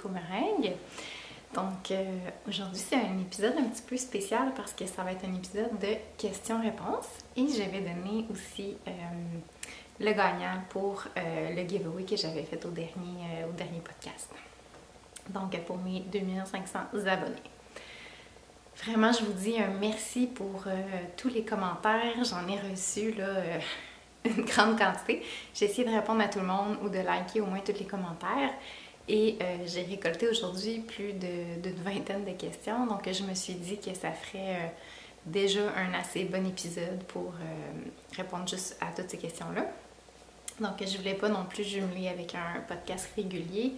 Afro Meringue. Donc aujourd'hui c'est un épisode un petit peu spécial parce que ça va être un épisode de questions-réponses et je vais donner aussi le gagnant pour le giveaway que j'avais fait au dernier podcast. Donc pour mes 2500 abonnés. Vraiment, je vous dis un merci pour tous les commentaires. J'en ai reçu là, une grande quantité. J'ai essayé de répondre à tout le monde ou de liker au moins tous les commentaires. Et j'ai récolté aujourd'hui plus d'une vingtaine de questions. Donc je me suis dit que ça ferait déjà un assez bon épisode pour répondre juste à toutes ces questions-là. Donc je voulais pas non plus jumeler avec un podcast régulier.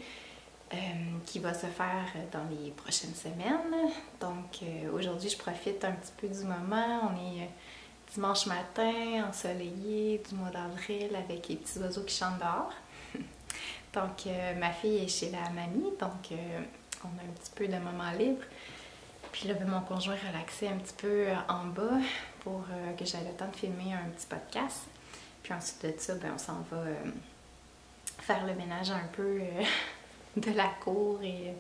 Qui va se faire dans les prochaines semaines. Donc aujourd'hui, je profite un petit peu du moment. On est dimanche matin, ensoleillé, du mois d'avril, avec les petits oiseaux qui chantent dehors. Donc ma fille est chez la mamie, donc on a un petit peu de moment libre. Puis là, mon conjoint relaxait un petit peu en bas pour que j'aie le temps de filmer un petit podcast. Puis ensuite de ça, on s'en va faire le ménage un peu de la cour et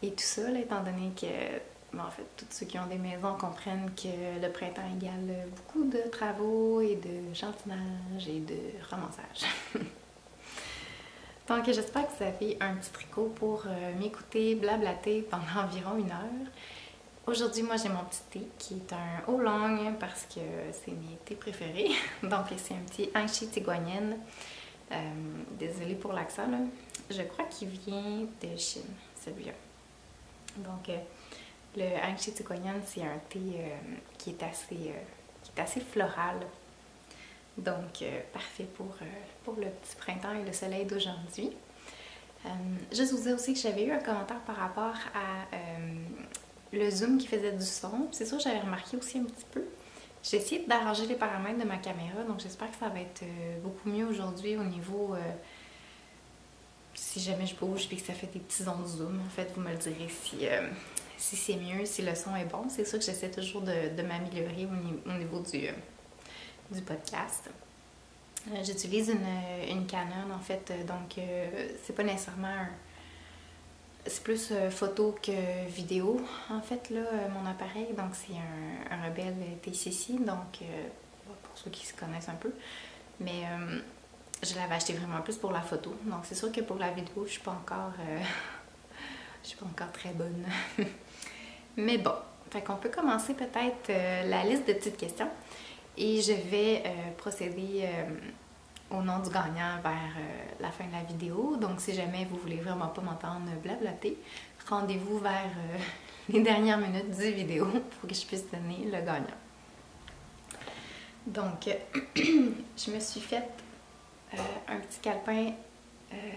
tout ça, là, étant donné que, en fait, tous ceux qui ont des maisons comprennent que le printemps égale beaucoup de travaux et de jardinage et de ramassage. Donc, j'espère que vous avez un petit tricot pour m'écouter blablater pendant environ 1 heure. Aujourd'hui, moi, j'ai mon petit thé qui est un oolong parce que c'est mes thés préférés. Donc, c'est un petit Anchi Tiguanienne. Désolée pour l'accent, là. Je crois qu'il vient de Chine, celui-là. Donc, le Anchi Tiguanian, c'est un thé qui est assez floral. Donc, parfait pour le petit printemps et le soleil d'aujourd'hui. Juste vous dire aussi que j'avais eu un commentaire par rapport à le zoom qui faisait du son. C'est sûr, j'avais remarqué aussi un petit peu. J'ai essayé d'arranger les paramètres de ma caméra, donc j'espère que ça va être beaucoup mieux aujourd'hui au niveau... si jamais je bouge et que ça fait des petits ondes zoom, en fait, vous me le direz si c'est mieux, si le son est bon. C'est sûr que j'essaie toujours de m'améliorer au niveau du podcast. J'utilise une Canon, en fait, donc c'est pas nécessairement c'est plus photo que vidéo, en fait, là, mon appareil. Donc, c'est un Rebelle TCC, donc pour ceux qui se connaissent un peu. Mais je l'avais acheté vraiment plus pour la photo. Donc, c'est sûr que pour la vidéo, je suis pas encore très bonne. Mais bon, fait qu'on peut commencer peut-être la liste de petites questions. Et je vais procéder au nom du gagnant vers la fin de la vidéo. Donc, si jamais vous voulez vraiment pas m'entendre blablater, rendez-vous vers les dernières minutes du vidéo pour que je puisse donner le gagnant. Donc, je me suis fait un petit calepin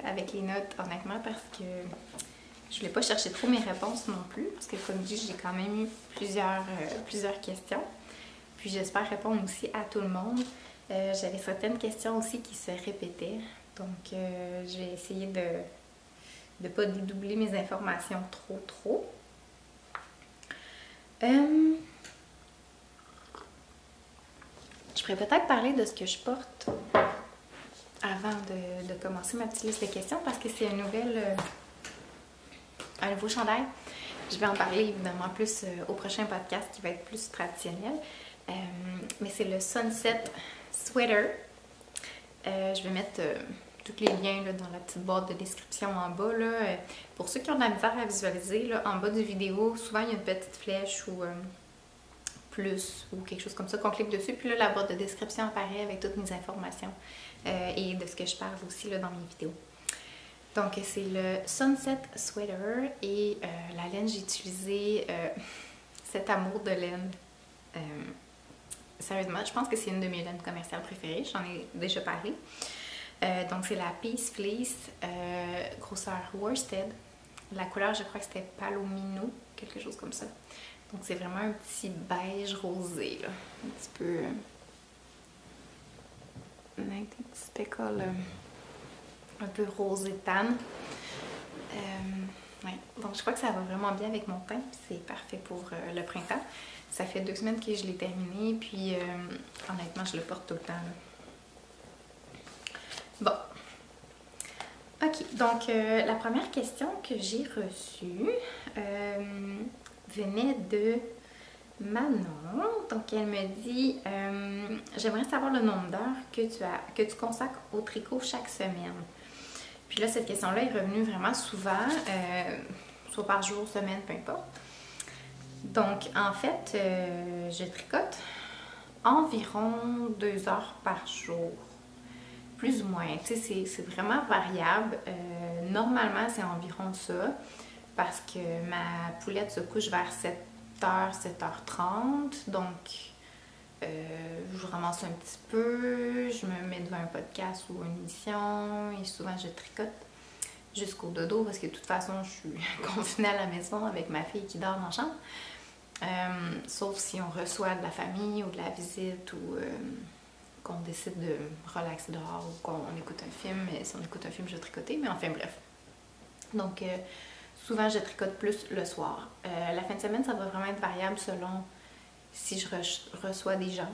avec les notes, honnêtement, parce que je voulais pas chercher trop mes réponses non plus, parce que comme dit, j'ai quand même eu plusieurs questions. Puis j'espère répondre aussi à tout le monde. J'avais certaines questions aussi qui se répétaient, donc je vais essayer de ne pas dédoubler mes informations trop. Je pourrais peut-être parler de ce que je porte avant de commencer ma petite liste de questions parce que c'est un nouveau chandail. Je vais en parler évidemment plus au prochain podcast qui va être plus traditionnel. Mais c'est le Sunset Sweater. Je vais mettre tous les liens là, dans la petite boîte de description en bas. Là. Pour ceux qui ont de la misère à visualiser, là, en bas de vidéo, souvent il y a une petite flèche ou plus ou quelque chose comme ça qu'on clique dessus. Puis là, la boîte de description apparaît avec toutes mes informations et de ce que je parle aussi là, dans mes vidéos. Donc, c'est le Sunset Sweater et la laine, j'ai utilisé cet amour de laine. Sérieusement, je pense que c'est une de mes laines commerciales préférées. J'en ai déjà parlé. Donc, c'est la Peace Fleece, grosseur worsted. La couleur, je crois que c'était Palomino, quelque chose comme ça. Donc, c'est vraiment un petit beige rosé, là. Un petit peu... avec des petits speckles un peu rosé tan. Ouais. Donc, je crois que ça va vraiment bien avec mon teint. C'est parfait pour le printemps. Ça fait 2 semaines que je l'ai terminé, puis honnêtement, je le porte tout le temps. Là. Bon. Ok, donc la première question que j'ai reçue venait de Manon. Donc elle me dit j'aimerais savoir le nombre d'heures que tu consacres au tricot chaque semaine. Puis là, cette question-là est revenue vraiment souvent, soit par jour, semaine, peu importe. Donc en fait, je tricote environ 2 heures par jour. Plus ou moins, tu sais, c'est vraiment variable. Normalement, c'est environ ça, parce que ma poulette se couche vers 7h, 7h30, donc je ramasse un petit peu, je me mets devant un podcast ou une émission, et souvent je tricote jusqu'au dodo, parce que de toute façon, je suis confinée à la maison avec ma fille qui dort dans la chambre. Sauf si on reçoit de la famille ou de la visite ou qu'on décide de relaxer dehors ou qu'on écoute un film. Mais si on écoute un film, je vais tricoter, mais enfin bref. Donc souvent je tricote plus le soir. La fin de semaine, ça va vraiment être variable selon si je reçois des gens.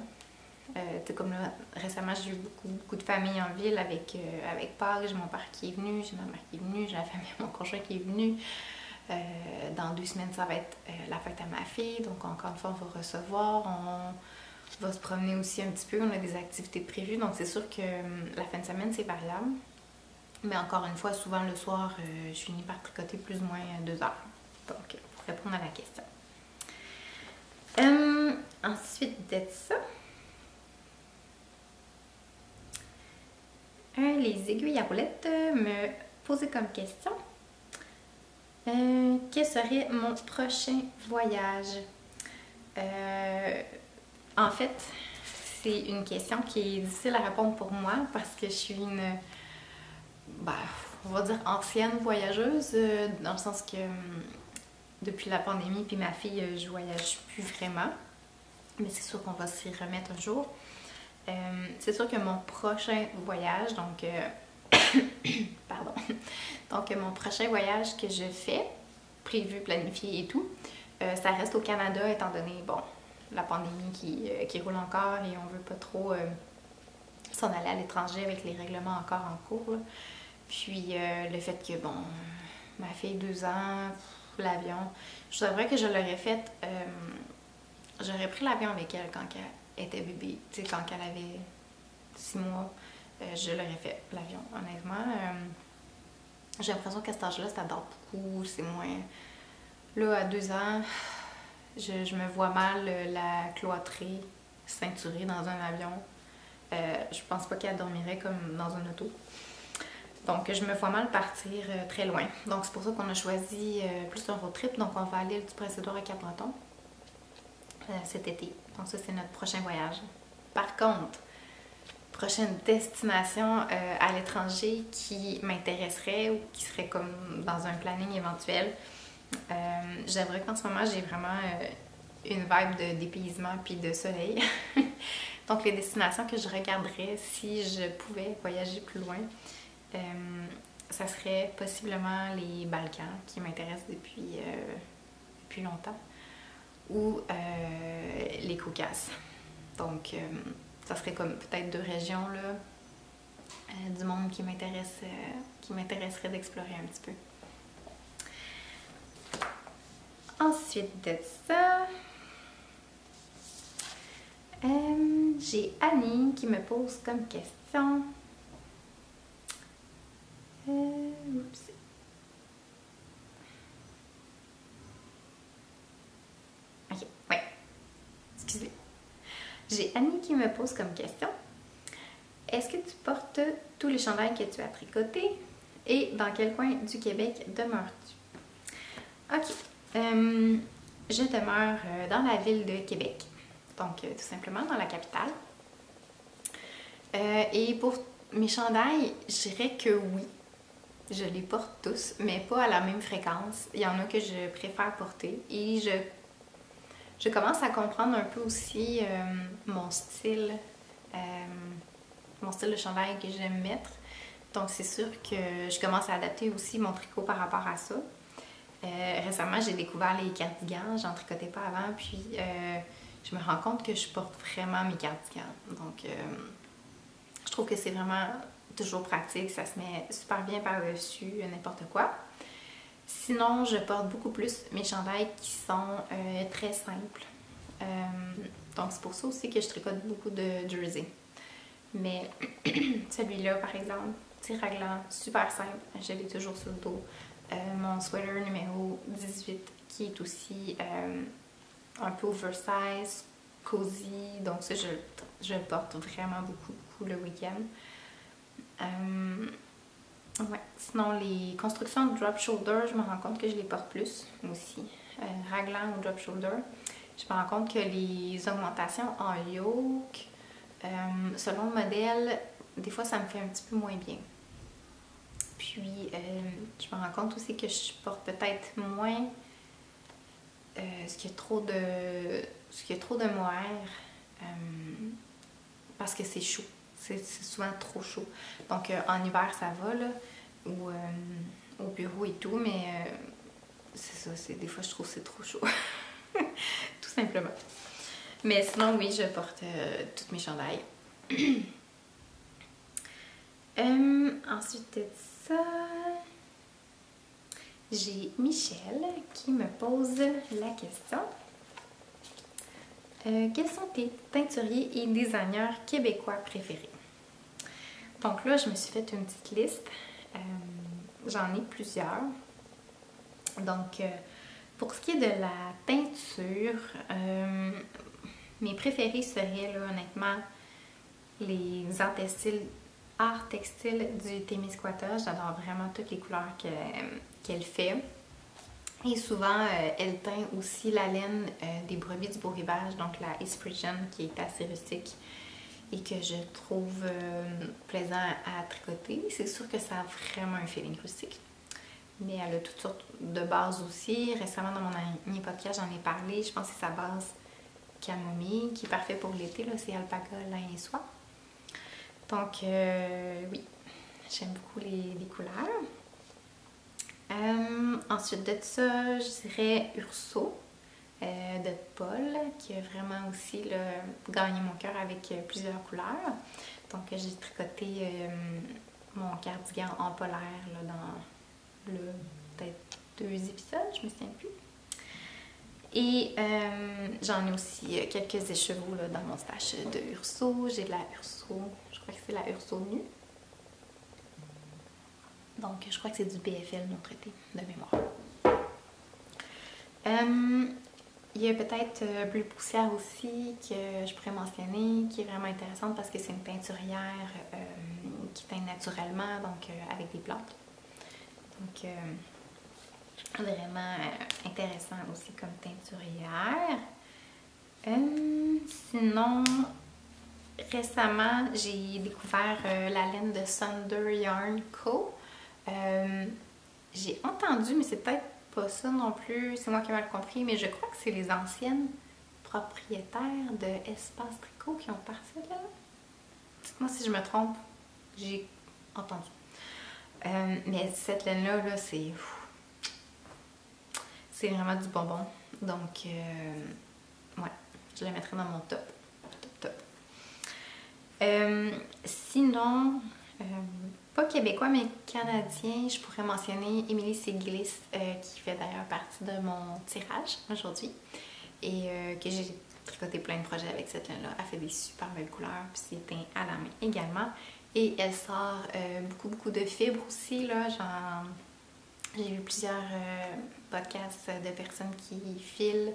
Comme là, récemment, j'ai eu beaucoup de familles en ville avec Pâques. J'ai mon père qui est venu, j'ai ma mère qui est venue, j'ai la famille de mon conjoint qui est venu. Dans 2 semaines, ça va être la fête à ma fille, donc encore une fois, on va recevoir, on va se promener aussi un petit peu, on a des activités prévues, donc c'est sûr que la fin de semaine, c'est variable. Mais encore une fois, souvent le soir, je finis par tricoter plus ou moins 2 heures. Donc, pour répondre à la question. Ensuite de ça, les aiguilles à roulettes me posaient comme question. Quel serait mon prochain voyage? En fait, c'est une question qui est difficile à répondre pour moi parce que je suis on va dire ancienne voyageuse, dans le sens que depuis la pandémie puis ma fille, je voyage plus vraiment. Mais c'est sûr qu'on va s'y remettre un jour. C'est sûr que mon prochain voyage, donc pardon. Donc mon prochain voyage que je fais, prévu, planifié et tout, ça reste au Canada étant donné, bon, la pandémie qui roule encore et on veut pas trop s'en aller à l'étranger avec les règlements encore en cours. Là. Puis le fait que, bon, ma fille 2 ans, l'avion, je savais que je l'aurais fait, j'aurais pris l'avion avec elle quand elle était bébé, tu sais, quand elle avait 6 mois. Je l'aurais fait, l'avion, honnêtement. J'ai l'impression qu'à cet âge-là, ça dort beaucoup, c'est moins... Là, à 2 ans, je me vois mal la cloîtrer, ceinturée dans un avion. Je pense pas qu'elle dormirait comme dans un auto. Donc, je me vois mal partir très loin. Donc, c'est pour ça qu'on a choisi plus un road trip. Donc, on va aller du Prince-Édouard à Cap-Breton cet été. Donc, ça, c'est notre prochain voyage. Par contre, prochaine destination à l'étranger qui m'intéresserait ou qui serait comme dans un planning éventuel. J'aimerais qu'en ce moment, j'ai vraiment une vibe de dépaysement puis de soleil. Donc, les destinations que je regarderais si je pouvais voyager plus loin, ça serait possiblement les Balkans qui m'intéressent depuis longtemps ou les Caucases. Donc, ça serait comme peut-être 2 régions là, du monde qui m'intéresserait d'explorer un petit peu. Ensuite de ça, j'ai Annie qui me pose comme question. Oups. Ok, ouais. Excusez. J'ai Annie qui me pose comme question. Est-ce que tu portes tous les chandails que tu as tricotés et dans quel coin du Québec demeures-tu? Ok. Je demeure dans la ville de Québec, donc tout simplement dans la capitale. Et pour mes chandails, je dirais que oui, je les porte tous, mais pas à la même fréquence. Il y en a que je préfère porter et je commence à comprendre un peu aussi mon style de chandail que j'aime mettre. Donc c'est sûr que je commence à adapter aussi mon tricot par rapport à ça. Récemment, j'ai découvert les cardigans, j'en tricotais pas avant, puis je me rends compte que je porte vraiment mes cardigans. Donc, je trouve que c'est vraiment toujours pratique, ça se met super bien par-dessus n'importe quoi. Sinon, je porte beaucoup plus mes chandails qui sont très simples. Donc c'est pour ça aussi que je tricote beaucoup de jersey. Mais celui-là, par exemple, petit raglan, super simple, je l'ai toujours sur le dos. Mon sweater numéro 18 qui est aussi un peu oversize, cozy, donc ça je le porte vraiment beaucoup le week-end. Ouais. Sinon les constructions de drop shoulder, je me rends compte que je les porte plus aussi. Raglan ou drop shoulder, je me rends compte que les augmentations en yoke, selon le modèle, des fois ça me fait un petit peu moins bien. Puis je me rends compte aussi que je porte peut-être moins ce qui est trop de mohair parce que c'est chaud. C'est souvent trop chaud. Donc en hiver ça va là, ou au bureau et tout, mais c'est ça, des fois je trouve que c'est trop chaud. Tout simplement. Mais sinon oui, je porte toutes mes chandails. Ensuite de ça, j'ai Michel qui me pose la question. Quels sont tes teinturiers et designers québécois préférés? Donc là, je me suis fait une petite liste. J'en ai plusieurs. Donc, pour ce qui est de la teinture, mes préférés seraient, là, honnêtement, les art textile du Témiscouata. J'adore vraiment toutes les couleurs qu'elle fait. Et souvent, elle teint aussi la laine des brebis du Beau Rivage, donc la East Friesian, qui est assez rustique et que je trouve plaisant à tricoter. C'est sûr que ça a vraiment un feeling rustique. Mais elle a toutes sortes de bases aussi. Récemment, dans mon dernier podcast, j'en ai parlé. Je pense que c'est sa base camomille, qui est parfait pour l'été. C'est alpaca, lin et soie. Donc, oui, j'aime beaucoup les couleurs. Ensuite de ça, je dirais Urso de Paul, qui a vraiment aussi là, gagné mon cœur avec plusieurs couleurs. Donc, j'ai tricoté mon cardigan en polaire là, dans peut-être 2 épisodes, je me souviens plus. Et j'en ai aussi quelques écheveaux là, dans mon stash de Urso. J'ai de la Urso, je crois que c'est la Urso nue. Donc, je crois que c'est du BFL non traité de mémoire. Il y a peut-être Bleu Poussière aussi que je pourrais mentionner, qui est vraiment intéressante parce que c'est une teinturière qui teint naturellement, donc avec des plantes. Donc, vraiment intéressant aussi comme teinturière. Sinon, récemment, j'ai découvert la laine de Sunder Yarn Co. J'ai entendu, mais c'est peut-être pas ça non plus, c'est moi qui ai mal compris, mais je crois que c'est les anciennes propriétaires de Espace Tricot qui ont parti de là. Dites-moi si je me trompe, j'ai entendu. Mais cette laine-là, là, c'est vraiment du bonbon. Donc, ouais, je la mettrai dans mon top. Sinon, pas québécois, mais canadien, je pourrais mentionner Émilie Siglis, qui fait d'ailleurs partie de mon tirage aujourd'hui. Et que j'ai tricoté plein de projets avec cette laine-là. Elle fait des super belles couleurs, puis c'est teint à la main également. Et elle sort beaucoup de fibres aussi, là. J'ai vu plusieurs podcasts de personnes qui filent,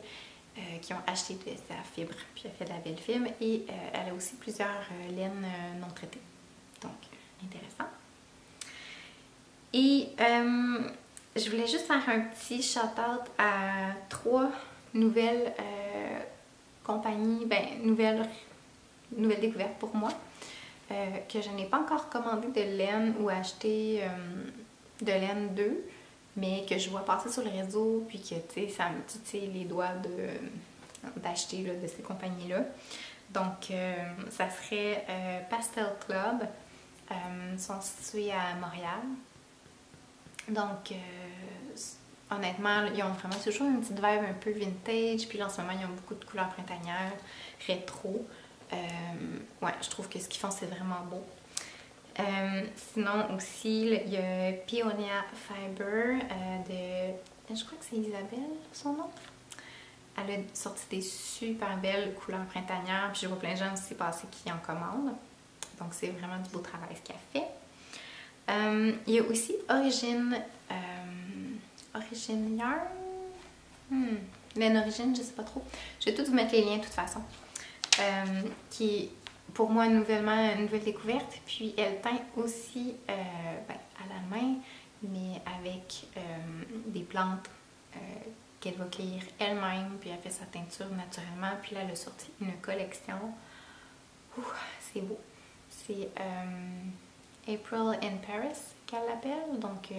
qui ont acheté de sa fibre, puis elle fait de la belle fibre. Et elle a aussi plusieurs laines non traitées. Donc, intéressant. Et je voulais juste faire un petit shout-out à 3 nouvelles compagnies, nouvelles découvertes pour moi, que je n'ai pas encore commandé de laine ou acheté de laine d'eux, mais que je vois passer sur le réseau, puis que, tu sais, ça me titille les doigts d'acheter de ces compagnies-là. Donc, ça serait Pastel Club. Ils sont situés à Montréal. Donc, honnêtement, ils ont vraiment toujours une petite vibe un peu vintage. Puis là, en ce moment, ils ont beaucoup de couleurs printanières, rétro. Ouais, je trouve que ce qu'ils font, c'est vraiment beau. Sinon aussi, il y a Peonia Fiber je crois que c'est Isabelle son nom. Elle a sorti des super belles couleurs printanières, puis je vois plein de gens aussi passer qui en commandent. Donc c'est vraiment du beau travail ce qu'elle fait. Il y a aussi Origine Yarn. Laine Origine, je sais pas trop. Je vais tout vous mettre les liens de toute façon. Qui est pour moi une nouvelle découverte. Puis elle teint aussi à la main, mais avec des plantes qu'elle va cueillir elle-même. Puis elle fait sa teinture naturellement. Puis là, elle a sorti une collection. C'est beau. C'est April in Paris qu'elle l'appelle. Donc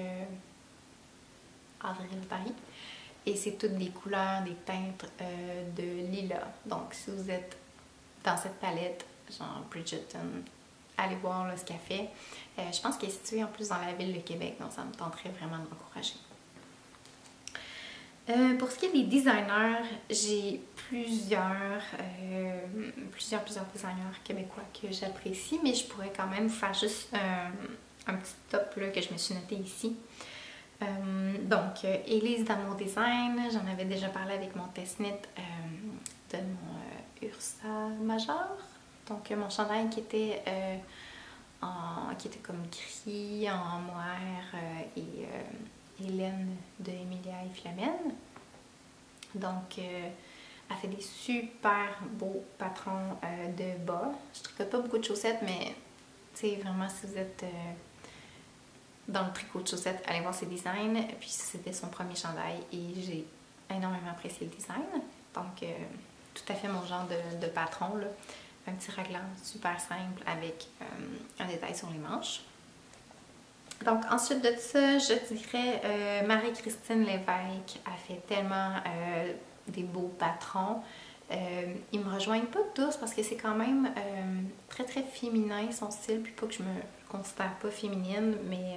Avril Paris. Et c'est toutes des couleurs, des teintes de lilas. Donc si vous êtes dans cette palette, genre Bridgerton, allez voir là, ce qu'elle fait. Je pense qu'elle est située en plus dans la ville de Québec, donc ça me tenterait vraiment d'encourager. Pour ce qui est des designers, j'ai plusieurs designers québécois que j'apprécie, mais je pourrais quand même vous faire juste un petit top là, que je me suis noté ici. Donc, Élise d'Amour Design, j'en avais déjà parlé avec mon test knit de mon Ursa Major. Donc, mon chandail qui était comme gris, en moire et laine de Emilia et Flamène. Donc, elle fait des super beaux patrons de bas. Je tricote pas beaucoup de chaussettes, mais tu sais, vraiment, si vous êtes dans le tricot de chaussettes, allez voir ses designs. Puis c'était son premier chandail et j'ai énormément apprécié le design. Donc tout à fait mon genre de patron là. Un petit raglan super simple avec un détail sur les manches. Donc ensuite de ça, je dirais Marie-Christine Lévesque a fait tellement des beaux patrons. Ils me rejoignent pas tous parce que c'est quand même très très féminin son style, puis pas que je me considère pas féminine, mais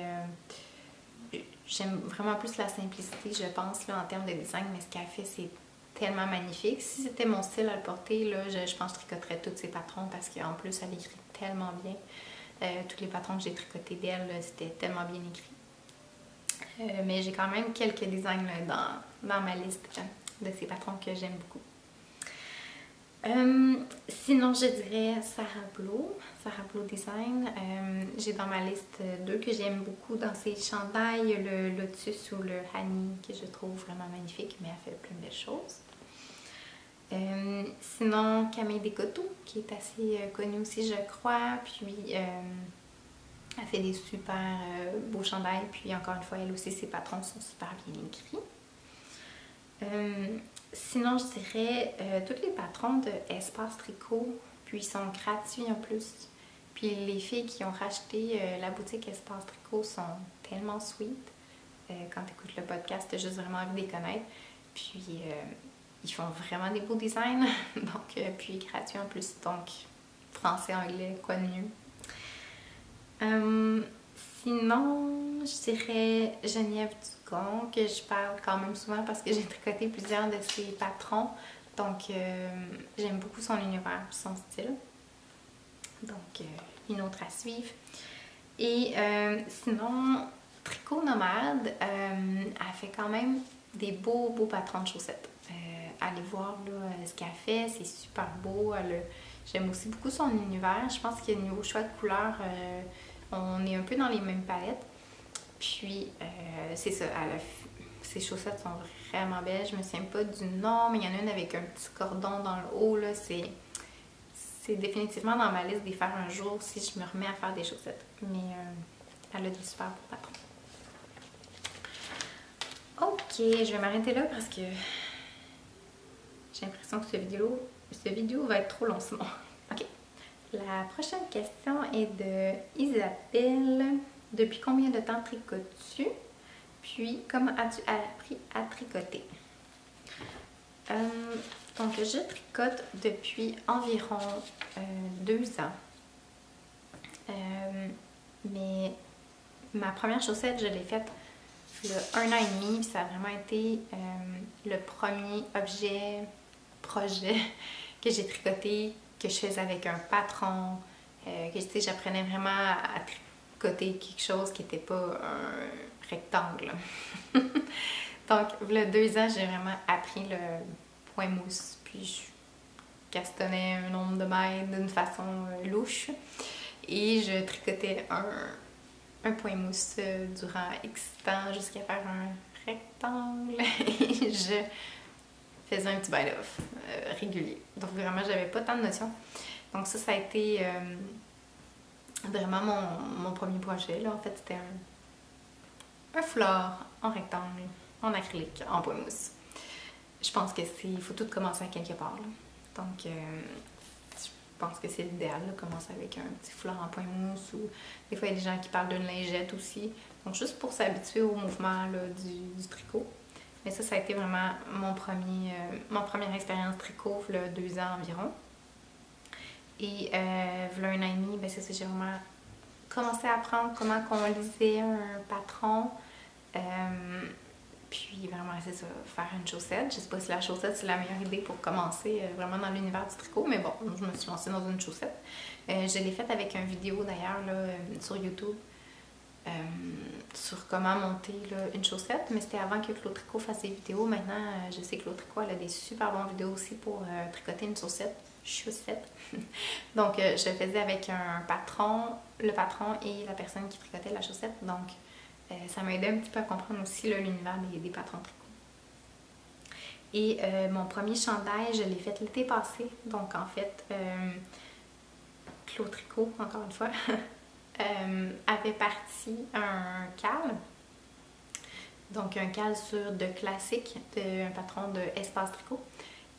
j'aime vraiment plus la simplicité, je pense, là, en termes de design, mais ce qu'elle fait, c'est tellement magnifique. Si c'était mon style à le porter, là, je pense que je tricoterais tous ses patrons parce qu'en plus, elle écrit tellement bien. Tous les patrons que j'ai tricotés d'elle, c'était tellement bien écrit. Mais j'ai quand même quelques designs là, dans ma liste de ces patrons que j'aime beaucoup. Sinon, je dirais Sarah Blow Design. J'ai dans ma liste deux que j'aime beaucoup dans ses chandails, le Lotus ou le Honey, que je trouve vraiment magnifique, mais elle fait plein de choses. Sinon, Camille Descoteaux, qui est assez connue aussi, je crois. Puis, elle fait des super beaux chandails. Puis, encore une fois, elle aussi, ses patrons sont super bien écrits. Sinon, je dirais tous les patrons de Espace Tricot, puis ils sont gratuits en plus. Puis les filles qui ont racheté la boutique Espace Tricot sont tellement sweet. Quand tu écoutes le podcast, tu as juste vraiment envie de les connaître. Puis ils font vraiment des beaux designs, donc puis gratuits en plus. Donc français, anglais, quoi de mieux. Sinon, je dirais Geneviève Dugon, que je parle quand même souvent parce que j'ai tricoté plusieurs de ses patrons. Donc, j'aime beaucoup son univers, son style. Donc, une autre à suivre. Et sinon, Tricot Nomade, elle fait quand même des beaux patrons de chaussettes. Allez voir là, ce qu'elle fait, c'est super beau. J'aime aussi beaucoup son univers. Je pense qu'il y a un nouveau choix de couleurs. On est un peu dans les mêmes palettes. Puis, c'est ça. Ses chaussettes sont vraiment belles. Je me souviens pas du nom, mais il y en a une avec un petit cordon dans le haut. C'est définitivement dans ma liste d'y faire un jour si je me remets à faire des chaussettes. Mais elle a des super beaux patrons. Ok, je vais m'arrêter là parce que j'ai l'impression que cette vidéo va être trop long sinon. Ok. La prochaine question est de Isabelle. Depuis combien de temps tricotes-tu? Puis, comment as-tu appris à tricoter? Donc, je tricote depuis environ 2 ans. Mais ma première chaussette, je l'ai faite il y a 1 an et demi. Puis ça a vraiment été le premier projet que j'ai tricoté, que je faisais avec un patron, que j'apprenais vraiment tricoter quelque chose qui n'était pas un rectangle. Donc, il y a 2 ans, j'ai vraiment appris le point mousse, puis je castonnais un nombre de mètres d'une façon louche et je tricotais un point mousse durant X temps jusqu'à faire un rectangle et je faisais un petit bite-off régulier. Donc vraiment, j'avais pas tant de notions. Donc ça a été vraiment mon premier projet. Là. En fait, c'était un foulard en rectangle, en acrylique, en point mousse. Je pense que il faut tout commencer à quelque part. Là. Donc, je pense que c'est l'idéal, commencer avec un petit foulard en point mousse ou des fois il y a des gens qui parlent d'une lingette aussi. Donc, juste pour s'habituer au mouvement là, du tricot. Mais ça a été vraiment mon première expérience tricot, il y a 2 ans environ. Et il y a 1 an et demi, ben c'est ça, j'ai vraiment commencé à apprendre comment on lisait un patron. Puis vraiment, c'est ça, faire une chaussette. Je sais pas si la chaussette, c'est la meilleure idée pour commencer vraiment dans l'univers du tricot, mais bon, je me suis lancée dans une chaussette. Je l'ai faite avec une vidéo d'ailleurs sur YouTube sur comment monter là, une chaussette, mais c'était avant que Claude Tricot fasse des vidéos. Maintenant, je sais que Claude Tricot elle a des super bonnes vidéos aussi pour tricoter une chaussette. Donc, je le faisais avec le patron et la personne qui tricotait la chaussette. Donc, ça m'a aidé un petit peu à comprendre aussi l'univers des patrons tricot. Et mon premier chandail, je l'ai fait l'été passé. Donc, en fait, Claude Tricot, encore une fois, avait parti un cal. Donc, un cal sur de classique, un patron de Espace Tricot.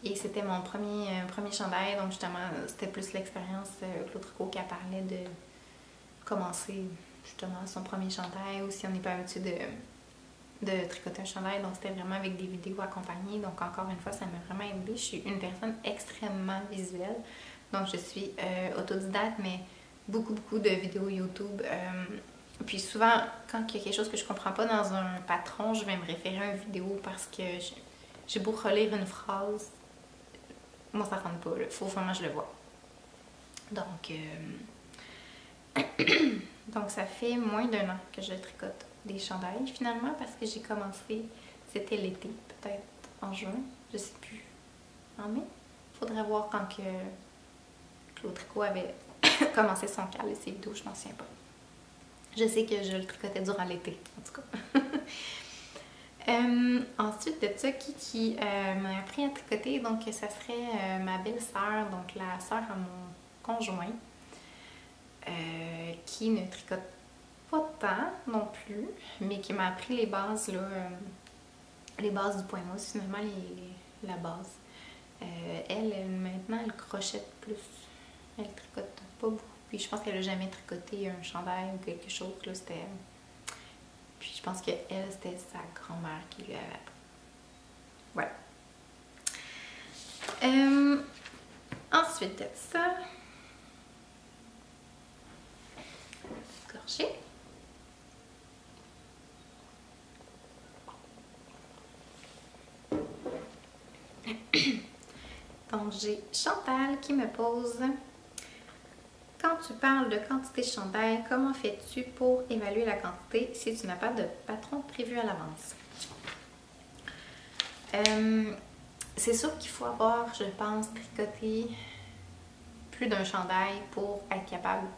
Et c'était mon premier chandail. Donc, justement, c'était plus l'expérience Claude Tricot qui parlait de commencer justement son premier chandail ou si on n'est pas habitué de tricoter un chandail. Donc, c'était vraiment avec des vidéos accompagnées. Donc, encore une fois, ça m'a vraiment aidée. Je suis une personne extrêmement visuelle. Donc, je suis autodidacte, mais beaucoup de vidéos YouTube. Puis souvent, quand il y a quelque chose que je comprends pas dans un patron, je vais me référer à une vidéo parce que j'ai beau relire une phrase, moi ça compte pas. Il faut vraiment que je le vois. Donc, donc ça fait moins d'1 an que je tricote des chandails finalement parce que j'ai commencé, c'était l'été, peut-être en juin, je sais plus, en mai. Faudrait voir quand que Claude Tricot avait commencé son cal et ses vidéos, je m'en souviens pas. Je sais que je le tricotais durant l'été, en tout cas. Ensuite de ça, qui m'a appris à tricoter, donc ça serait ma belle-sœur, donc la sœur à mon conjoint, qui ne tricote pas tant non plus, mais qui m'a appris les bases, là, les bases du point mousse, finalement la base. Elle, maintenant, elle crochette plus. Elle tricote pas beaucoup. Puis je pense qu'elle n'a jamais tricoté un chandail ou quelque chose. Là, c'était... Puis je pense qu'elle, c'était sa grand-mère qui lui avait appris. Voilà. Ensuite de ça... Gorgée. Donc j'ai Chantal qui me pose... Quand tu parles de quantité de chandail, comment fais-tu pour évaluer la quantité si tu n'as pas de patron prévu à l'avance? C'est sûr qu'il faut avoir, je pense, tricoté plus d'un chandail pour être capable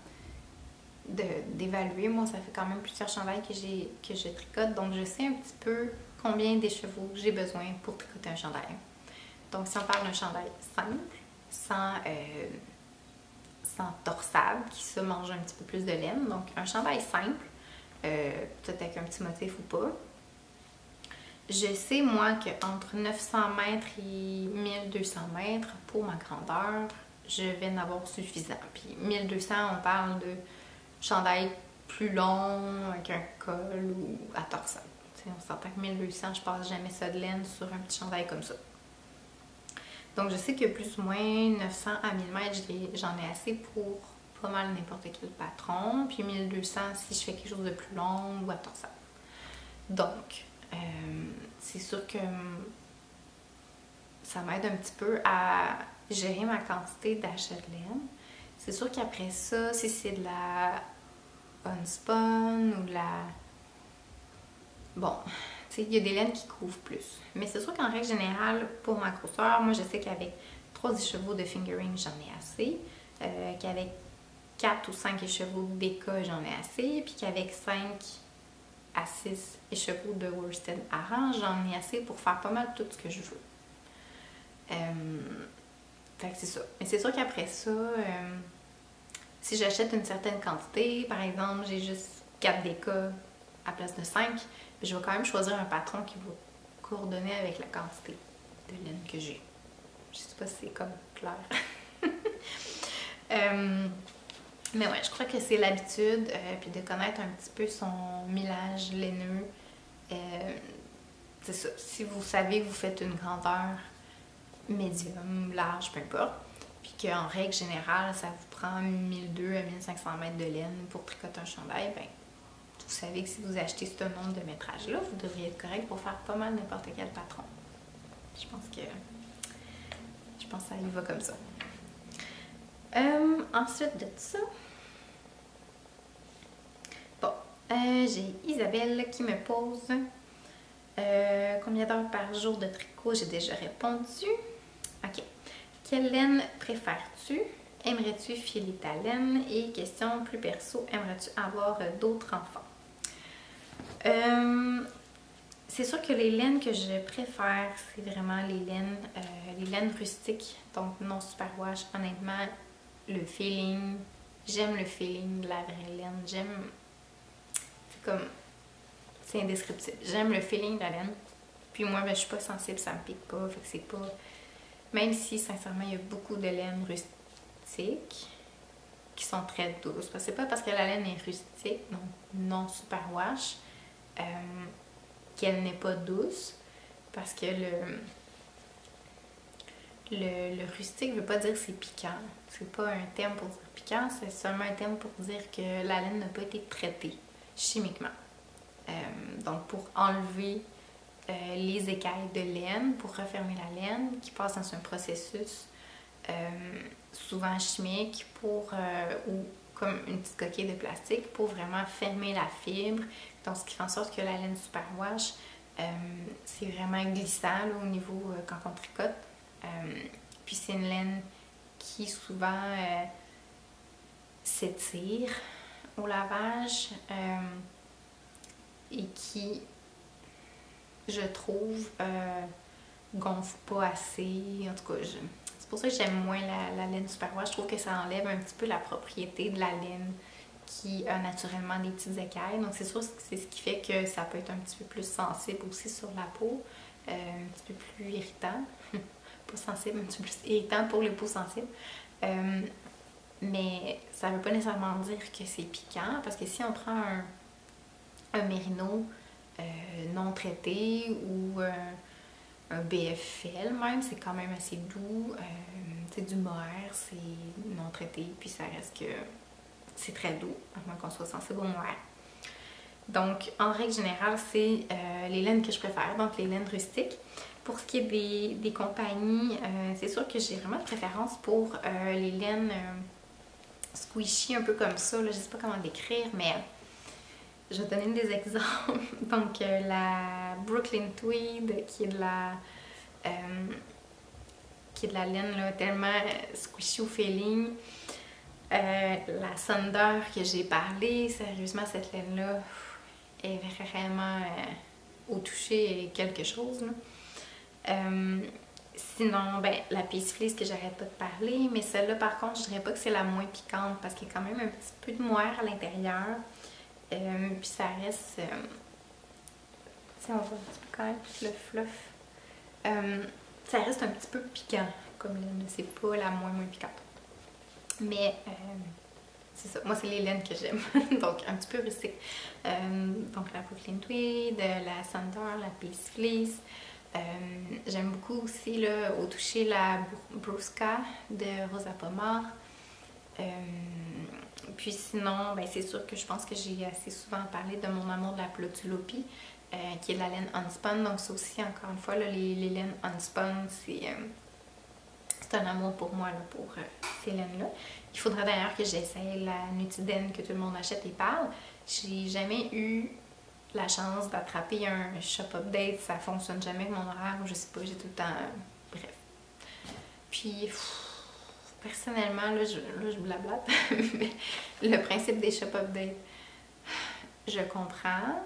d'évaluer. Moi, ça fait quand même plusieurs chandails que je tricote, donc je sais un petit peu combien d'écheveaux j'ai besoin pour tricoter un chandail. Donc, si on parle d'un chandail simple, sans torsade, qui se mange un petit peu plus de laine. Donc, un chandail simple, peut-être avec un petit motif ou pas. Je sais, moi, qu'entre 900 mètres et 1200 mètres, pour ma grandeur, je vais en avoir suffisant. Puis 1200, on parle de chandail plus long, avec un col ou à torsade. T'sais, on s'entend que 1200, je passe jamais ça de laine sur un petit chandail comme ça. Donc, je sais que plus ou moins 900 à 1000 mètres, j'en ai assez pour pas mal n'importe quel patron. Puis 1200 si je fais quelque chose de plus long ou à torsade. Donc, c'est sûr que ça m'aide un petit peu à gérer ma quantité d'achat de laine. C'est sûr qu'après ça, si c'est de la unspun ou de la... Bon, tu sais, il y a des laines qui couvrent plus. Mais c'est sûr qu'en règle générale, pour ma grosseur, moi je sais qu'avec 3 écheveaux de fingering, j'en ai assez. Qu'avec 4 ou 5 écheveaux de Deka, j'en ai assez. Puis qu'avec 5 à 6 écheveaux de worsted Aran, j'en ai assez pour faire pas mal tout ce que je veux. Fait que c'est ça. Mais c'est sûr qu'après ça, si j'achète une certaine quantité, par exemple, j'ai juste 4 Deka à place de 5, je vais quand même choisir un patron qui va coordonner avec la quantité de laine que j'ai. Je sais pas si c'est comme clair. Mais ouais, je crois que c'est l'habitude, puis de connaître un petit peu son millage laineux. C'est ça. Si vous savez que vous faites une grandeur médium, large, peu importe, puis qu'en règle générale, ça vous prend 1200 à 1500 mètres de laine pour tricoter un chandail, ben vous savez que si vous achetez ce nombre de métrages-là, vous devriez être correct pour faire pas mal n'importe quel patron. Je pense que ça y va comme ça. Ensuite de ça, bon, j'ai Isabelle qui me pose combien d'heures par jour de tricot. J'ai déjà répondu. Ok. Quelle laine préfères-tu? Aimerais-tu filer ta laine? Et question plus perso, aimerais-tu avoir d'autres enfants? C'est sûr que les laines que je préfère, c'est vraiment les laines rustiques, donc non superwash. Honnêtement, le feeling, j'aime le feeling de la vraie laine. C'est indescriptible. J'aime le feeling de la laine. Puis moi, ben, je suis pas sensible, ça me pique pas, fait que c'est pas... Même si, sincèrement, il y a beaucoup de laines rustiques qui sont très douces. C'est pas parce que la laine est rustique, donc non superwash, qu'elle n'est pas douce, parce que le rustique veut pas dire que c'est piquant. C'est pas un terme pour dire piquant, c'est seulement un terme pour dire que la laine n'a pas été traitée chimiquement. Donc pour enlever les écailles de laine, pour refermer la laine, qui passe dans un processus souvent chimique ou comme une petite coquille de plastique pour vraiment fermer la fibre. Donc, ce qui fait en sorte que la laine superwash, c'est vraiment glissant là, au niveau quand on tricote. Puis c'est une laine qui souvent s'étire au lavage et qui, je trouve, gonfle pas assez. En tout cas, c'est pour ça que j'aime moins la laine superwash. Je trouve que ça enlève un petit peu la propriété de la laine qui a naturellement des petites écailles. Donc c'est sûr que c'est ce qui fait que ça peut être un petit peu plus sensible aussi sur la peau. Un petit peu plus irritant. Pas sensible, un petit peu plus irritant pour les peaux sensibles. Mais ça veut pas nécessairement dire que c'est piquant, parce que si on prend un mérino non traité ou un BFL même, c'est quand même assez doux. C'est du mohair, c'est non traité, puis ça reste que c'est très doux, à moins qu'on soit sensible au mohair. Donc, en règle générale, c'est les laines que je préfère, donc les laines rustiques. Pour ce qui est des compagnies, c'est sûr que j'ai vraiment de préférence pour les laines squishy, un peu comme ça. Là, je ne sais pas comment décrire, mais je vais donner des exemples. Donc, la Brooklyn Tweed, qui est de la laine là, tellement squishy au feeling. La Thunder que j'ai parlé, sérieusement, cette laine-là est vraiment au toucher quelque chose. Sinon, ben, la Peace Fleece que j'arrête pas de parler, mais celle-là, par contre, je dirais pas que c'est la moins piquante parce qu'il y a quand même un petit peu de mohair à l'intérieur. Puis ça reste... on voit un petit peu quand même le fluff. Ça reste un petit peu piquant, comme laine. C'est pas la moins piquante. Mais c'est ça, moi c'est les laines que j'aime, donc un petit peu rustique. Donc la Brooklyn Tweed, la Thunder, la Peace Fleece. J'aime beaucoup aussi là, au toucher la Brusca de Rosa Pomar. Puis sinon, ben, c'est sûr que je pense que j'ai assez souvent parlé de mon amour de la Plotulopie, qui est de la laine unspun. Donc ça aussi, encore une fois, là, les laines unspun, C'est un amour pour moi, là, pour ces laines-là. Il faudra d'ailleurs que j'essaye la Nutiden que tout le monde achète et parle. J'ai jamais eu la chance d'attraper un shop update, ça fonctionne jamais avec mon horaire, je sais pas, j'ai tout le temps... bref. Puis, personnellement, là, je blablate, mais le principe des shop updates, je comprends.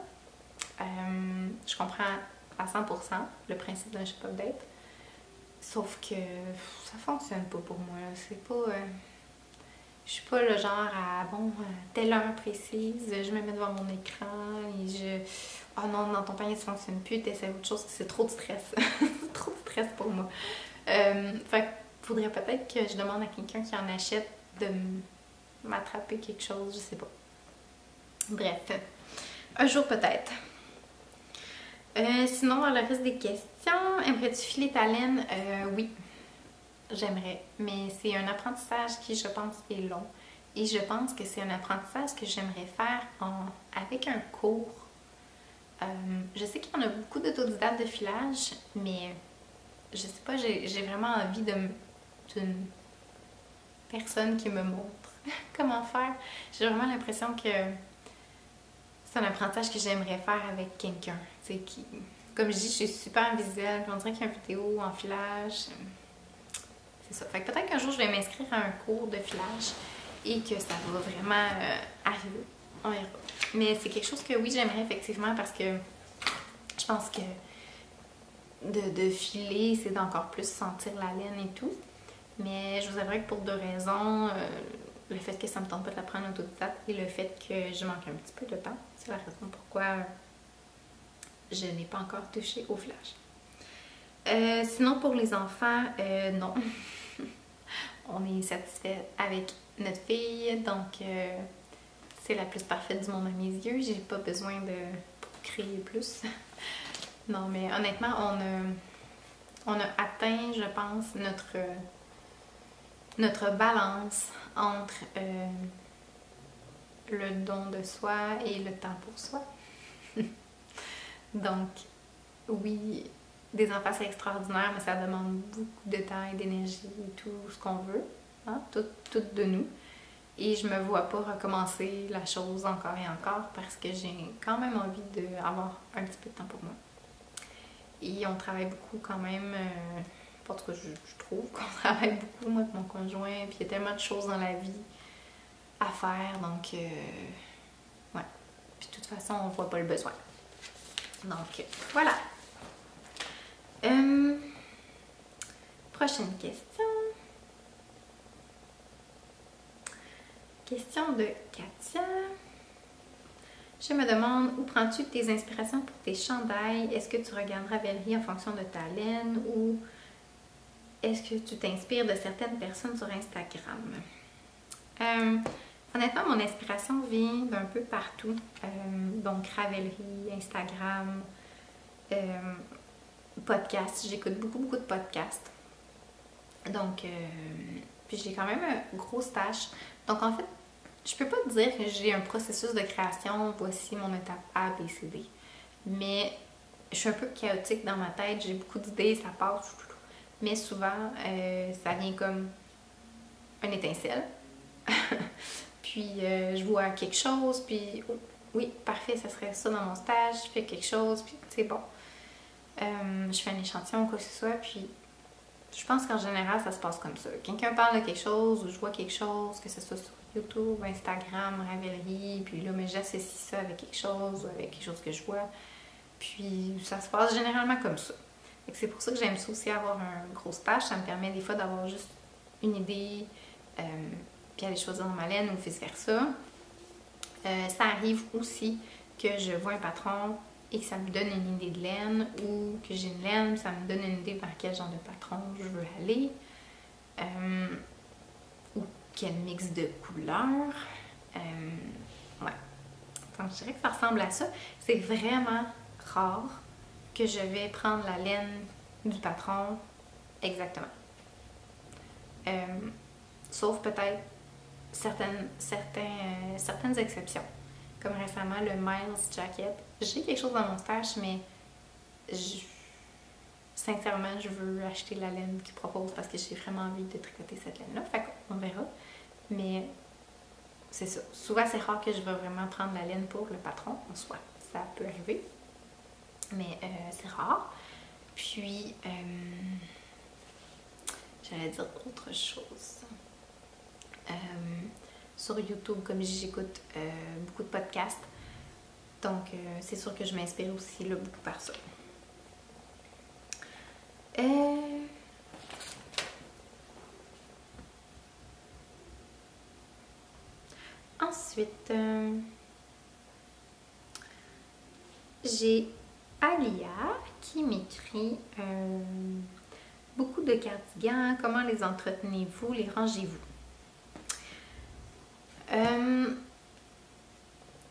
Je comprends à 100% le principe d'un shop update. Sauf que ça fonctionne pas pour moi. C'est pas... je suis pas le genre à, bon, telle heure précise, je me mets devant mon écran et je... Oh non, non, ton panier ne fonctionne plus, t'essaies autre chose, c'est trop de stress. C'est trop de stress pour moi. Fait qu'il faudrait peut-être que je demande à quelqu'un qui en achète de m'attraper quelque chose, je sais pas. Bref, un jour peut-être. Sinon, dans le reste des questions, aimerais-tu filer ta laine? Oui, j'aimerais, mais c'est un apprentissage qui, je pense, est long. Et je pense que c'est un apprentissage que j'aimerais faire avec un cours. Je sais qu'il y en a beaucoup d'autodidactes de filage, mais je sais pas, j'ai vraiment envie d'une personne qui me montre comment faire. J'ai vraiment l'impression que c'est un apprentissage que j'aimerais faire avec quelqu'un. Qui, comme je dis, je suis super visuelle, on dirait qu'il y a une vidéo en filage. C'est ça. Fait que peut-être qu'un jour je vais m'inscrire à un cours de filage et que ça va vraiment arriver. On verra. Mais c'est quelque chose que oui, j'aimerais effectivement parce que je pense que de filer, c'est d'encore plus sentir la laine et tout. Mais je vous avouerai que pour deux raisons, le fait que ça me tente pas de la prendre autodidacte et le fait que je manque un petit peu de temps. C'est la raison pourquoi je n'ai pas encore touché au filage. Sinon, pour les enfants, non. On est satisfait avec notre fille, donc c'est la plus parfaite du monde à mes yeux. J'ai pas besoin de créer plus. Non, mais honnêtement, on a atteint, je pense, notre balance entre le don de soi et le temps pour soi. Donc, oui, des enfants c'est extraordinaire, mais ça demande beaucoup de temps et d'énergie et tout ce qu'on veut, hein? Tout de nous. Et je me vois pas recommencer la chose encore et encore parce que j'ai quand même envie d'avoir un petit peu de temps pour moi. Et on travaille beaucoup quand même, parce que je trouve qu'on travaille beaucoup, moi et mon conjoint, puis il y a tellement de choses dans la vie à faire, donc ouais. Puis de toute façon, on voit pas le besoin. Donc voilà. Prochaine question. Question de Katia. Je me demande, où prends-tu tes inspirations pour tes chandails? Est-ce que tu regardes Ravelry en fonction de ta laine ou est-ce que tu t'inspires de certaines personnes sur Instagram? Honnêtement, mon inspiration vient d'un peu partout. Donc Ravelry, Instagram, podcasts. J'écoute beaucoup de podcasts. Donc, puis j'ai quand même un gros stash. Donc en fait, je peux pas te dire que j'ai un processus de création, voici mon étape A, B, C, D. Mais je suis un peu chaotique dans ma tête, j'ai beaucoup d'idées, ça passe. Mais souvent, ça vient comme une étincelle. Puis je vois quelque chose, puis oh, oui, parfait, ça serait ça dans mon stage. Je fais quelque chose, puis c'est bon. Je fais un échantillon, quoi que ce soit, puis je pense qu'en général, ça se passe comme ça. Quelqu'un parle de quelque chose, ou je vois quelque chose, que ce soit sur YouTube, Instagram, Ravelry, puis là, mais j'associe ça avec quelque chose que je vois. Puis ça se passe généralement comme ça. C'est pour ça que j'aime ça aussi avoir un gros stage. Ça me permet des fois d'avoir juste une idée, puis aller choisir dans ma laine ou vice-versa. Ça arrive aussi que je vois un patron et que ça me donne une idée de laine, ou que j'ai une laine, ça me donne une idée vers quel genre de patron je veux aller. Ou quel mix de couleurs. Ouais. Donc, je dirais que ça ressemble à ça. C'est vraiment rare que je vais prendre la laine du patron exactement. Sauf peut-être certaines exceptions. Comme récemment, le Miles Jacket. J'ai quelque chose dans mon stash, mais sincèrement, je veux acheter la laine qu'ils proposent parce que j'ai vraiment envie de tricoter cette laine-là. Fait qu'on verra. Mais c'est ça. Souvent, c'est rare que je vais vraiment prendre la laine pour le patron en soi. Ça peut arriver. Mais c'est rare. Puis, j'allais dire autre chose. Sur YouTube, comme j'écoute beaucoup de podcasts, donc c'est sûr que je m'inspire aussi là, beaucoup par ça. Ensuite, j'ai Alia qui m'écrit beaucoup de cardigans, comment les entretenez-vous, les rangez-vous?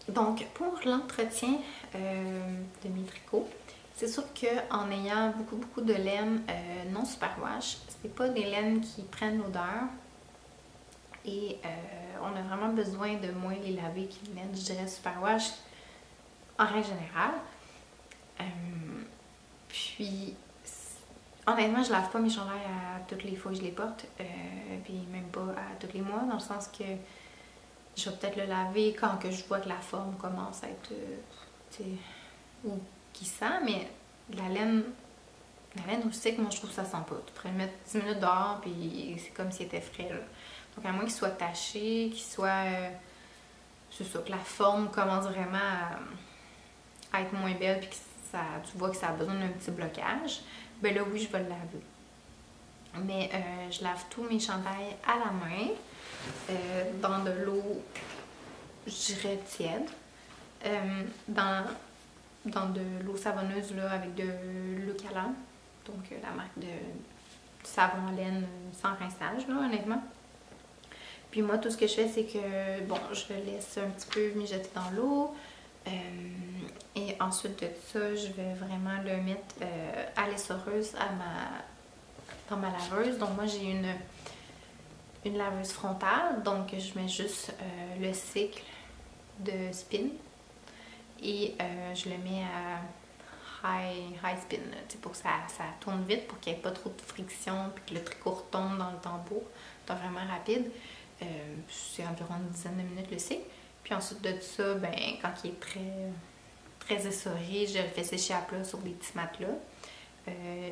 Donc, pour l'entretien de mes tricots, c'est sûr qu'en ayant beaucoup de laine non superwash, c'est pas des laines qui prennent l'odeur et on a vraiment besoin de moins les laver qu'une laine, je dirais, superwash en règle générale. Puis, honnêtement, je lave pas mes chandails à toutes les fois que je les porte, puis même pas à tous les mois, dans le sens que je vais peut-être le laver quand que je vois que la forme commence à être, ou qui sent, mais la laine rustique, moi je trouve que ça sent pas. Tu pourrais le mettre 10 minutes dehors, puis c'est comme s'il était frais, là. Donc à moins qu'il soit taché, qu'il soit, c'est ça, que la forme commence vraiment à être moins belle, puis que tu vois que ça a besoin d'un petit blocage, ben là oui, je vais le laver. Mais je lave tous mes chandails à la main, dans de l'eau, je dirais tiède, dans de l'eau savonneuse là, avec de l'Eucalan, donc la marque de savon en laine sans rinçage, là, honnêtement. Puis moi, tout ce que je fais, c'est que, bon, je le laisse un petit peu mijoter dans l'eau. Et ensuite de ça, je vais vraiment le mettre à l'essoreuse dans ma laveuse. Donc moi, j'ai une laveuse frontale. Donc je mets juste le cycle de spin. Et je le mets à high spin, pour que ça tourne vite, pour qu'il n'y ait pas trop de friction, puis que le tricot retombe dans le tambour. Donc vraiment rapide. C'est environ une dizaine de minutes le cycle. Puis ensuite de ça, ben, quand il est très essoré, je le fais sécher à plat sur des petits matelas.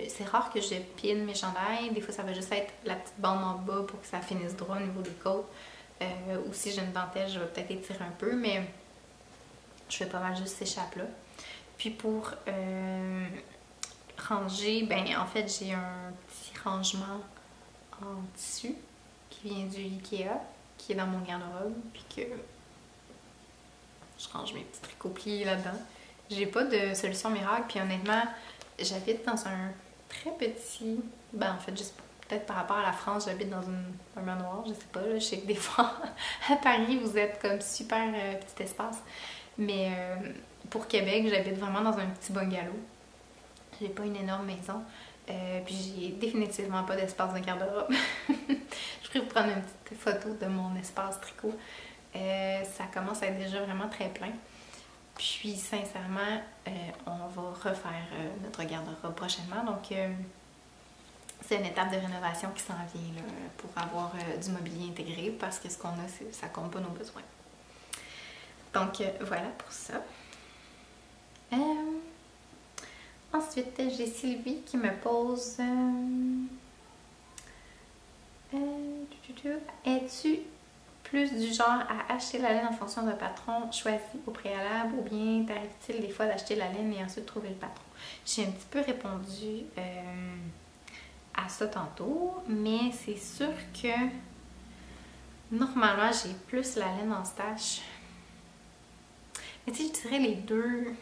C'est rare que je pine mes chandails. Des fois, ça va juste être la petite bande en bas pour que ça finisse droit au niveau des côtes. Ou si j'ai une dentelle, je vais peut-être étirer un peu, mais je fais pas mal juste sécher à plat. Puis pour ranger, ben en fait, j'ai un petit rangement en tissu qui vient du Ikea, qui est dans mon garde-robe, puis que je range mes petits tricots pliés là-dedans. J'ai pas de solution miracle, puis honnêtement, j'habite dans un très petit... Ben en fait, juste peut-être par rapport à la France, j'habite dans un manoir, je sais pas, là, je sais que des fois, à Paris, vous êtes comme super petit espace. Mais pour Québec, j'habite vraiment dans un petit bungalow. J'ai pas une énorme maison. Puis j'ai définitivement pas d'espace de garde-robe. Je pourrais vous prendre une petite photo de mon espace tricot. Ça commence à être déjà vraiment très plein. Puis sincèrement, on va refaire notre garde-robe prochainement. Donc c'est une étape de rénovation qui s'en vient là, pour avoir du mobilier intégré parce que ce qu'on a, ça compte pas nos besoins. Donc voilà pour ça. Ensuite, j'ai Sylvie qui me pose es-tu plus du genre à acheter la laine en fonction d'un patron choisi au préalable ou bien t'arrive-t-il des fois d'acheter la laine et ensuite trouver le patron? J'ai un petit peu répondu à ça tantôt, mais c'est sûr que normalement j'ai plus la laine en stash. Mais tu sais, je dirais les deux.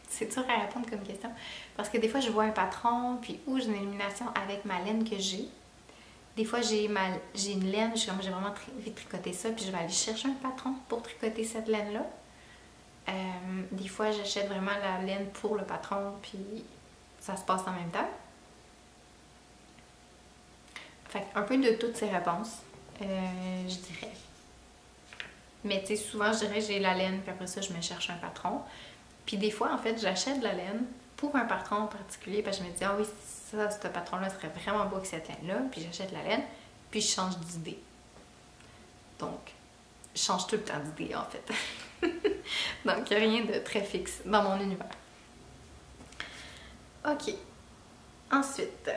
C'est dur à répondre comme question. Parce que des fois, je vois un patron, puis ou j'ai une élimination avec ma laine que j'ai. Des fois, j'ai une laine, j'ai vraiment vite tricoté ça, puis je vais aller chercher un patron pour tricoter cette laine-là. Des fois, j'achète vraiment la laine pour le patron, puis ça se passe en même temps. Fait un peu de toutes ces réponses, je dirais. Mais tu sais, souvent, je dirais j'ai la laine, puis après ça, je me cherche un patron. Puis des fois, en fait, j'achète de la laine pour un patron en particulier, parce que je me dis, ah oui, ça, ce patron-là serait vraiment beau avec cette laine-là, puis j'achète la laine, puis je change d'idée. Donc, je change tout le temps d'idée, en fait. Donc, il n'y a rien de très fixe dans mon univers. Ok. Ensuite.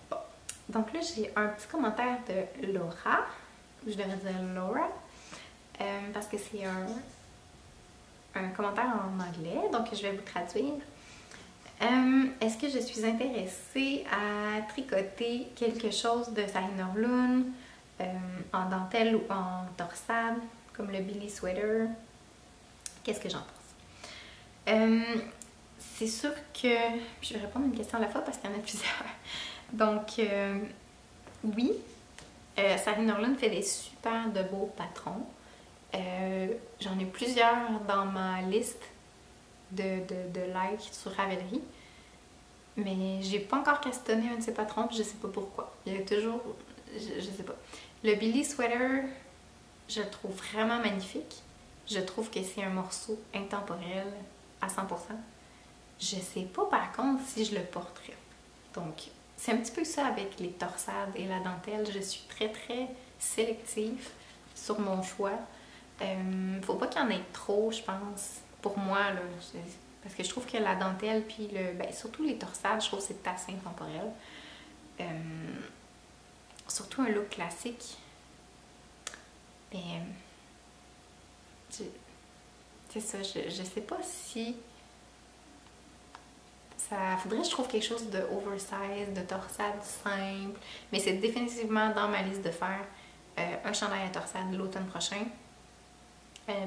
Bon. Donc là, j'ai un petit commentaire de Laura. Je devrais dire Laura. Parce que c'est un commentaire en anglais. Donc, je vais vous traduire. Est-ce que je suis intéressée à tricoter quelque chose de Sarine Norlund en dentelle ou en torsade, comme le Billy Sweater? Qu'est-ce que j'en pense? C'est sûr que... Je vais répondre à une question à la fois parce qu'il y en a plusieurs. Donc, oui, Sarine Norlund fait des super de beaux patrons. J'en ai plusieurs dans ma liste de likes sur Ravelry. Mais j'ai pas encore castonné un de ces patrons, puis je sais pas pourquoi. Il y a toujours... Je sais pas. Le Billy Sweater, je le trouve vraiment magnifique. Je trouve que c'est un morceau intemporel à 100%. Je sais pas par contre si je le porterais. Donc, c'est un petit peu ça avec les torsades et la dentelle. Je suis très très sélective sur mon choix. Faut pas qu'il y en ait trop, je pense. Pour moi, là, parce que je trouve que la dentelle, puis surtout les torsades, je trouve que c'est assez intemporel. Surtout un look classique. Mais c'est ça, je sais pas si ça... Faudrait que je trouve quelque chose de oversize, de torsade simple. Mais c'est définitivement dans ma liste de faire un chandail à torsade l'automne prochain.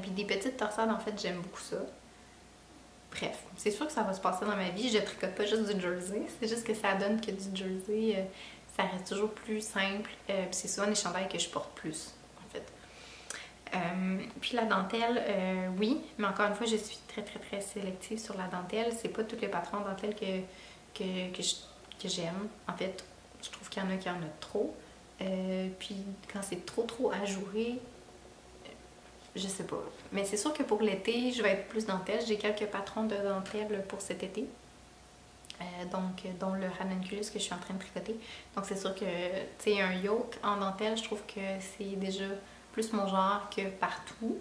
Puis des petites torsades, en fait, j'aime beaucoup ça. Bref, c'est sûr que ça va se passer dans ma vie. Je tricote pas juste du jersey. C'est juste que ça donne que du jersey, ça reste toujours plus simple. C'est souvent des chandails que je porte plus, en fait. Puis la dentelle, oui, mais encore une fois, je suis très très très sélective sur la dentelle. C'est pas tous les patrons de dentelle que j'aime. En fait, je trouve qu'il y en a trop. Puis quand c'est trop ajouré, je sais pas. Mais c'est sûr que pour l'été, je vais être plus dentelle. J'ai quelques patrons de dentelle pour cet été. Donc, dont le ranunculus que je suis en train de tricoter. Donc, c'est sûr que, tu sais, un yoke en dentelle, je trouve que c'est déjà plus mon genre que partout.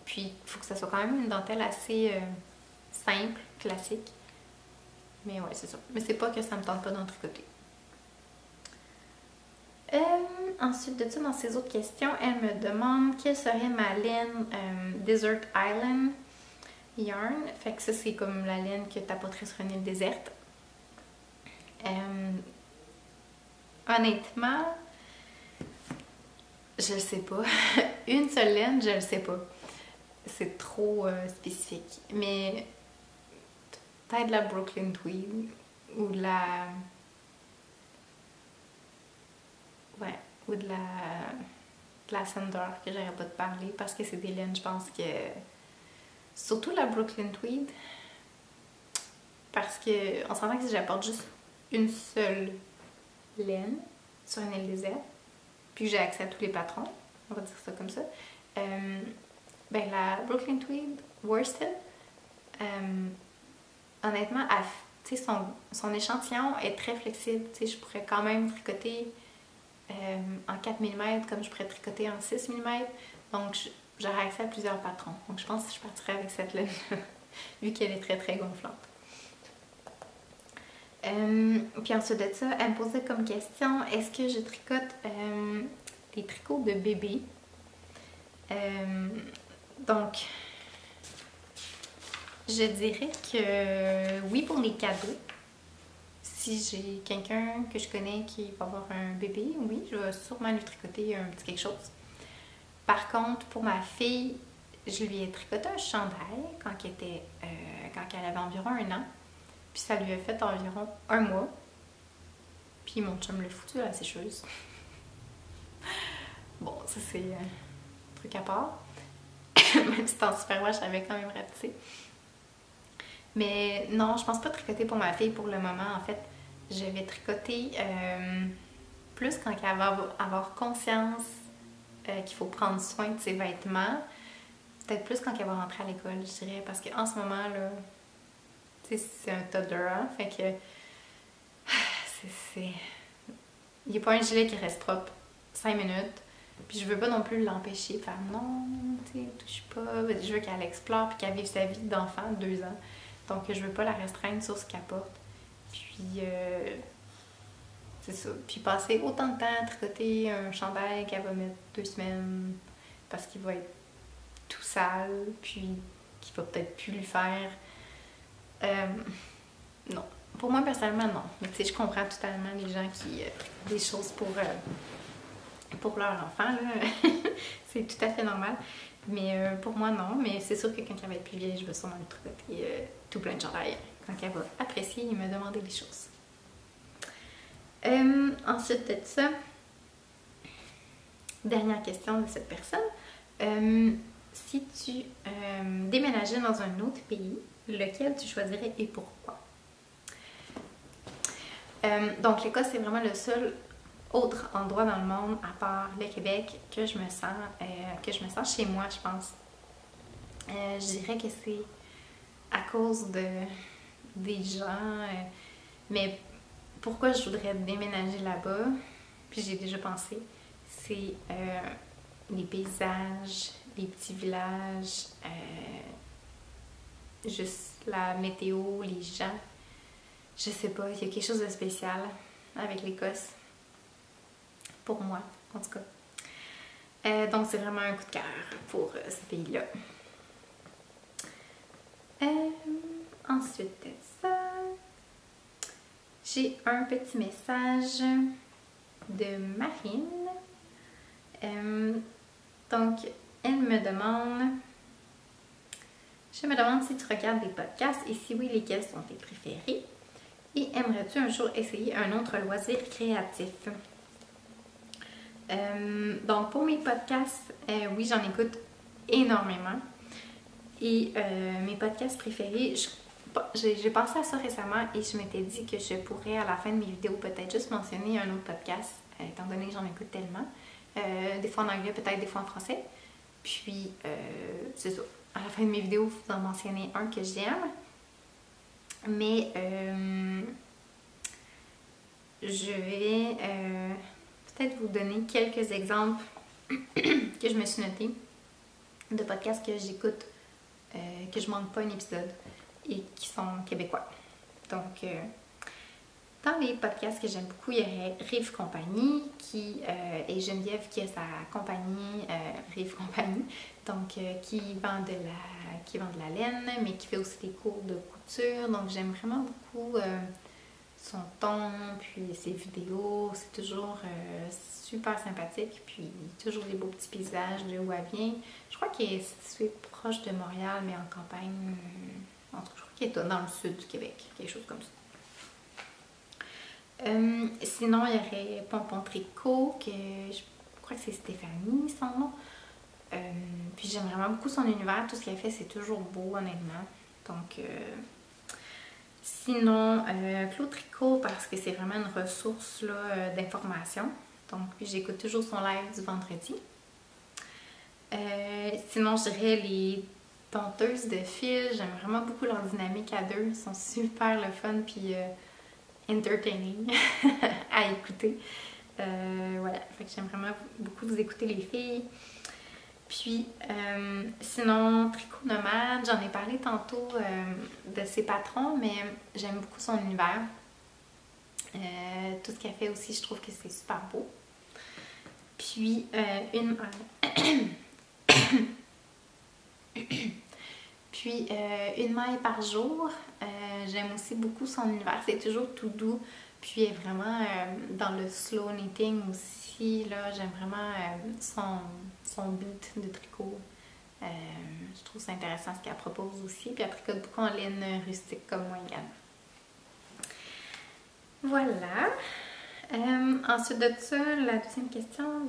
Puis, il faut que ça soit quand même une dentelle assez simple, classique. Mais ouais, c'est ça. Mais c'est pas que ça me tente pas d'en tricoter. Ensuite de ça, dans ses autres questions, elle me demande quelle serait ma laine Desert Island Yarn. Fait que ça, c'est comme la laine que t'apporterais sur une île déserte. Honnêtement, je le sais pas. Une seule laine, je le sais pas. C'est trop spécifique. Mais peut-être de la Brooklyn Tweed ou de la... Ouais, ou de la Sandor que j'arrête pas de parler parce que c'est des laines, je pense que... Surtout la Brooklyn Tweed. Parce que on s'entend que si j'apporte juste une seule laine sur une île déserte, puis que j'ai accès à tous les patrons, on va dire ça comme ça, ben la Brooklyn Tweed Worsted, honnêtement, son échantillon est très flexible. Je pourrais quand même tricoter en 4 mm comme je pourrais tricoter en 6 mm. Donc j'aurais accès à plusieurs patrons. Donc je pense que je partirais avec cette laine vu qu'elle est très très gonflante. Puis ensuite de ça, elle me posait comme question, est-ce que je tricote des tricots de bébé? Donc, je dirais que oui pour les cadeaux. Si j'ai quelqu'un que je connais qui va avoir un bébé, oui, je vais sûrement lui tricoter un petit quelque chose. Par contre, pour ma fille, je lui ai tricoté un chandail quand elle avait environ 1 an. Puis ça lui a fait environ 1 mois. Puis mon chum l'a foutu à la sécheuse. Bon, ça c'est un truc à part. Même si c'était en superwash, j'avais quand même rapetissé. Mais non, je pense pas tricoter pour ma fille pour le moment. En fait, je vais tricoter plus quand elle va avoir conscience qu'il faut prendre soin de ses vêtements. Peut-être plus quand elle va rentrer à l'école, je dirais, parce qu'en ce moment, là, tu sais, c'est un toddler, hein, fait que il n'y a pas un gilet qui reste propre 5 minutes, puis je veux pas non plus l'empêcher de faire non, tu sais, touche pas, je veux qu'elle explore puis qu'elle vive sa vie d'enfant de 2 ans, donc je veux pas la restreindre sur ce qu'elle porte, puis c'est ça, puis passer autant de temps à tricoter un chandail qu'elle va mettre 2 semaines, parce qu'il va être tout sale, puis qu'il va peut-être plus lui faire. Non. Pour moi, personnellement, non. Mais tu sais, je comprends totalement les gens qui tricotent des choses pour leur enfant, là. C'est tout à fait normal. Mais pour moi, non. Mais c'est sûr que quand elle va être plus vieille, je vais sûrement lui tricoter tout plein de chandails. Quand elle va apprécier et me demander des choses. Ensuite de ça, dernière question de cette personne. Si tu déménageais dans un autre pays, lequel tu choisirais et pourquoi? Donc l'Écosse, c'est vraiment le seul autre endroit dans le monde, à part le Québec, que je me sens chez moi, je pense. Je dirais que c'est à cause des gens, mais pourquoi je voudrais déménager là-bas, puis j'ai déjà pensé, c'est les paysages, les petits villages, juste la météo, les gens. Je sais pas, il y a quelque chose de spécial avec l'Écosse. Pour moi, en tout cas. Donc c'est vraiment un coup de cœur pour ce pays-là. Ensuite de ça, j'ai un petit message de Marine. Donc, elle me demande... Je me demande si tu regardes des podcasts et si oui, lesquels sont tes préférés. Et aimerais-tu un jour essayer un autre loisir créatif? Donc, pour mes podcasts, oui, j'en écoute énormément. Et mes podcasts préférés, j'ai pensé à ça récemment et je m'étais dit que je pourrais, à la fin de mes vidéos, peut-être juste mentionner un autre podcast, étant donné que j'en écoute tellement. Des fois en anglais, peut-être des fois en français. Puis, c'est ça. À la fin de mes vidéos, vous en mentionnez un que j'aime. Mais je vais peut-être vous donner quelques exemples que je me suis notés de podcasts que j'écoute, que je manque pas un épisode et qui sont québécois. Donc, dans les podcasts que j'aime beaucoup, il y aurait Rive Compagnie et Geneviève qui a sa compagnie Rive Compagnie, donc qui vend de la laine, mais qui fait aussi des cours de couture. Donc j'aime vraiment beaucoup son ton, puis ses vidéos. C'est toujours super sympathique, puis toujours des beaux petits paysages de où elle vient. Je crois qu'elle est située proche de Montréal, mais en campagne. En tout cas, je crois qu'elle est dans le sud du Québec, quelque chose comme ça. Sinon, il y aurait Pompon Tricot, que je crois que c'est Stéphanie, son nom. Puis j'aime vraiment beaucoup son univers, tout ce qu'elle fait, c'est toujours beau, honnêtement. Donc, sinon, Claude Tricot, parce que c'est vraiment une ressource d'information. Donc, j'écoute toujours son live du vendredi. Sinon, je dirais les Tonteuses de fil, j'aime vraiment beaucoup leur dynamique à deux, ils sont super le fun, puis entertaining à écouter. Voilà, fait que j'aime vraiment beaucoup vous écouter les filles. Puis, sinon, Tricot Nomade, j'en ai parlé tantôt de ses patrons, mais j'aime beaucoup son univers. Tout ce qu'elle fait aussi, je trouve que c'est super beau. Puis, une maille par jour, j'aime aussi beaucoup son univers, c'est toujours tout doux, puis elle est vraiment dans le slow knitting aussi, là, j'aime vraiment son beat de tricot, je trouve ça intéressant ce qu'elle propose aussi, puis elle tricote beaucoup en laine rustique comme moi également. Voilà, ensuite de ça, la deuxième question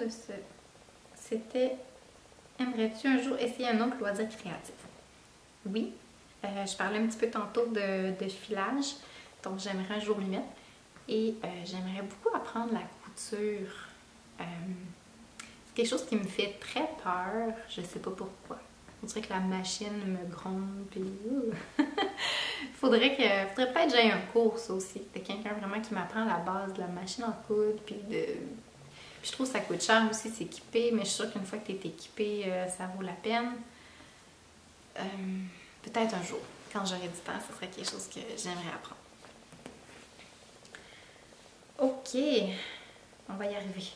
c'était: aimerais-tu un jour essayer un autre loisir créatif? Oui. Je parlais un petit peu tantôt de filage, donc j'aimerais un jour m'y mettre. et j'aimerais beaucoup apprendre la couture. C'est quelque chose qui me fait très peur, je sais pas pourquoi. On dirait que la machine me gronde, puis faudrait peut-être que j'aille un cours ça aussi, de quelqu'un vraiment qui m'apprend la base de la machine à coudre, puis je trouve que ça coûte cher aussi s'équiper, mais je suis sûre qu'une fois que tu es équipé, ça vaut la peine. Peut-être un jour, quand j'aurai du temps, ce serait quelque chose que j'aimerais apprendre. Ok, on va y arriver.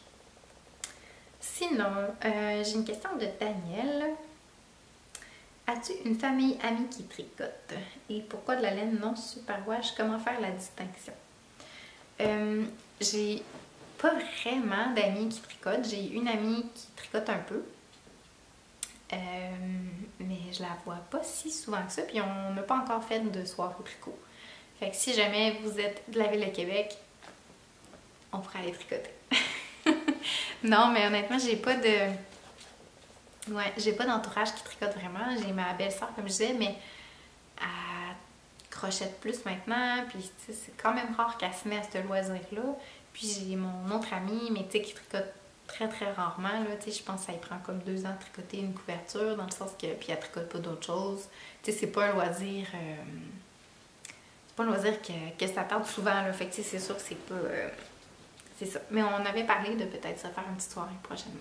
Sinon, j'ai une question de Daniel. As-tu une famille amie qui tricote? Et pourquoi de la laine non superwash? Comment faire la distinction? J'ai pas vraiment d'amis qui tricotent. J'ai une amie qui tricote un peu. Mais je la vois pas si souvent que ça. Puis on n'a pas encore fait de soirée tricot. Fait que si jamais vous êtes de la ville de Québec, on pourrait aller tricoter. Non, mais honnêtement, j'ai pas d'entourage qui tricote vraiment. J'ai ma belle-sœur, comme je disais, mais elle crochette plus maintenant. Puis c'est quand même rare qu'elle se mette à ce loisir-là. Puis j'ai mon autre amie, mais tu sais, qui tricote très très rarement. Là, je pense que ça lui prend comme 2 ans de tricoter une couverture, dans le sens que. Puis elle tricote pas d'autre chose. Tu sais, c'est pas un loisir. C'est pas un loisir que ça tarde souvent. Là. Fait que c'est sûr que c'est pas. C'est ça. Mais on avait parlé de peut-être se faire une petite soirée prochainement.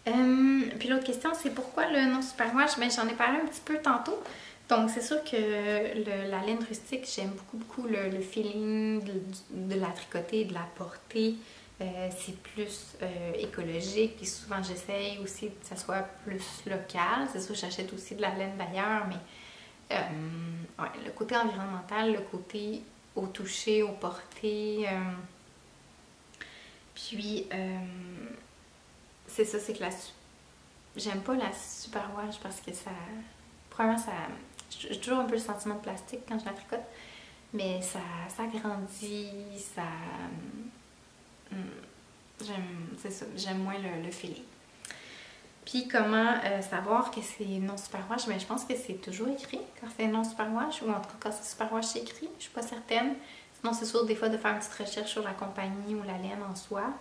Puis l'autre question, c'est pourquoi le non superwash? Ben, j'en ai parlé un petit peu tantôt. Donc c'est sûr que la laine rustique, j'aime beaucoup le feeling de la tricoter, de la porter. C'est plus écologique. Puis souvent j'essaye aussi que ça soit plus local. C'est sûr que j'achète aussi de la laine d'ailleurs, mais ouais, le côté environnemental, le côté au toucher, au porté. Puis, c'est ça, c'est que j'aime pas la superwash parce que ça. Premièrement, ça. J'ai toujours un peu le sentiment de plastique quand je la tricote, mais ça grandit, ça. C'est ça, j'aime moins le feeling. Puis comment savoir que c'est non superwash? Mais je pense que c'est toujours écrit quand c'est non superwash, ou en tout cas quand c'est superwash c'est écrit, je suis pas certaine. Sinon c'est sûr des fois de faire une petite recherche sur la compagnie ou la laine en soi.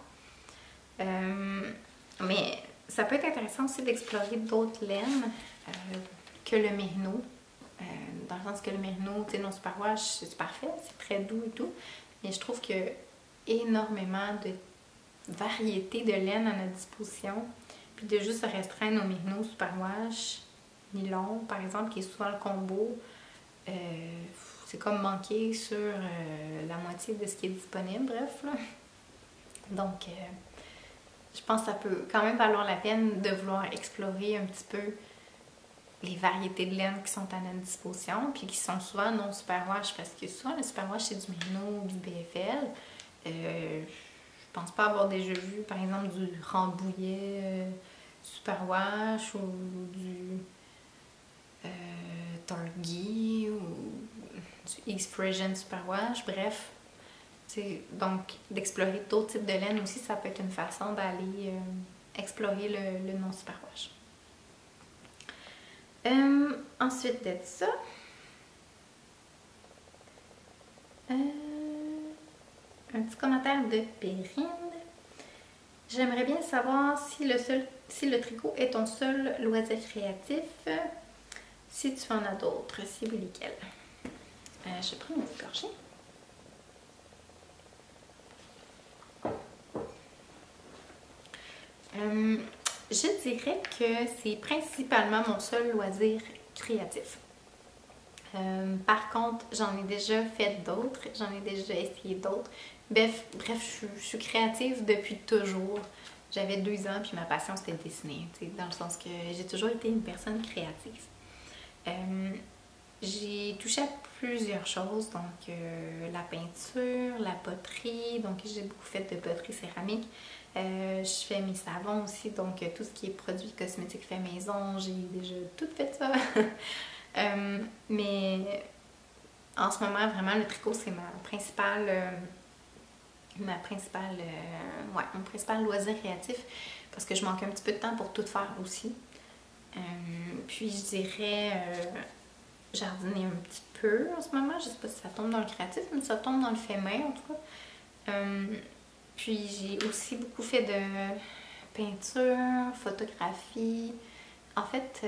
Mais ça peut être intéressant aussi d'explorer d'autres laines que le mérino. Dans le sens que le mérino, tu sais, non superwash, c'est parfait, c'est très doux et tout. Mais je trouve qu'il y a énormément de variétés de laine à notre disposition. Puis de juste se restreindre au mérino superwash, nylon par exemple, qui est souvent le combo, c'est comme manquer sur la moitié de ce qui est disponible, bref. Là. Donc, je pense que ça peut quand même valoir la peine de vouloir explorer un petit peu les variétés de laine qui sont à notre disposition, puis qui sont souvent non superwash, parce que souvent le superwash c'est du mérino ou du BFL. Je pense pas avoir déjà vu, par exemple, du Rambouillet superwash ou du Targhee ou du Expression superwash, bref. Donc, d'explorer d'autres types de laine aussi, ça peut être une façon d'aller explorer le non superwash. Ensuite de ça, un petit commentaire de Perrine. J'aimerais bien savoir si le tricot est ton seul loisir créatif, si tu en as d'autres, si oui, lesquels. Je prends une petite gorgée. Je dirais que c'est principalement mon seul loisir créatif. Par contre, j'en ai déjà fait d'autres, j'en ai déjà essayé d'autres. Bref, je suis créative depuis toujours. J'avais 2 ans, puis ma passion c'était de dessiner, dans le sens que j'ai toujours été une personne créative. J'ai touché à plusieurs choses, donc la peinture, la poterie, donc j'ai beaucoup fait de poterie céramique. Je fais mes savons aussi, donc tout ce qui est produits cosmétiques fait maison, j'ai déjà tout fait ça. Mais en ce moment, vraiment, le tricot, c'est mon principal loisir créatif, parce que je manque un petit peu de temps pour tout faire aussi. Puis je dirais jardiner un petit peu en ce moment. Je sais pas si ça tombe dans le créatif, mais ça tombe dans le fait main en tout cas. Puis j'ai aussi beaucoup fait de peinture, photographie. En fait,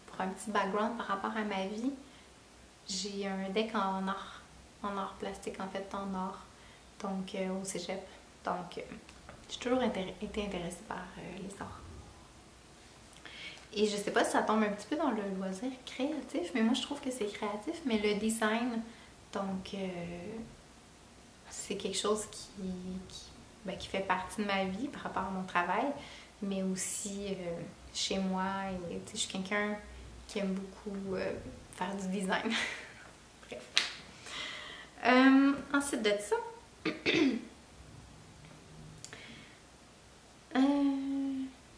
pour un petit background par rapport à ma vie, j'ai un deck en or plastique en fait, en or, donc au cégep. Donc j'ai toujours été intéressée par les arts. Et je sais pas si ça tombe un petit peu dans le loisir créatif, mais moi je trouve que c'est créatif, mais le design, donc c'est quelque chose qui fait partie de ma vie par rapport à mon travail, mais aussi chez moi. Et je suis quelqu'un qui aime beaucoup faire du design. Bref. Ensuite de ça,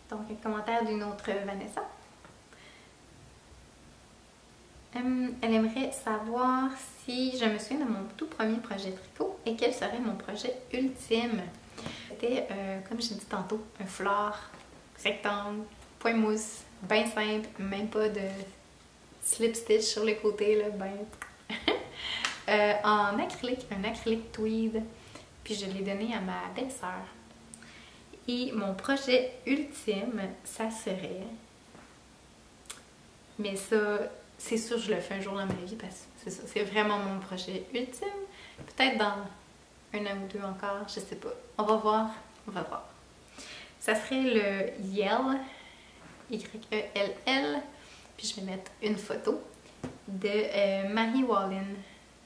donc un commentaire d'une autre Vanessa. Elle aimerait savoir si je me souviens de mon tout premier projet tricot et quel serait mon projet ultime. C'était, comme j'ai dit tantôt, un foulard rectangle, point mousse, bien simple, même pas de slip stitch sur les côtés, là, en acrylique, un acrylique tweed, puis je l'ai donné à ma belle-sœur. Et mon projet ultime, ça serait... Mais ça, c'est sûr je le fais un jour dans ma vie parce que c'est ça, c'est vraiment mon projet ultime. Peut-être dans un an ou deux encore, je sais pas. On va voir, on va voir. Ça serait le YELL, Y-E-L-L, puis je vais mettre une photo de Marie Wallin.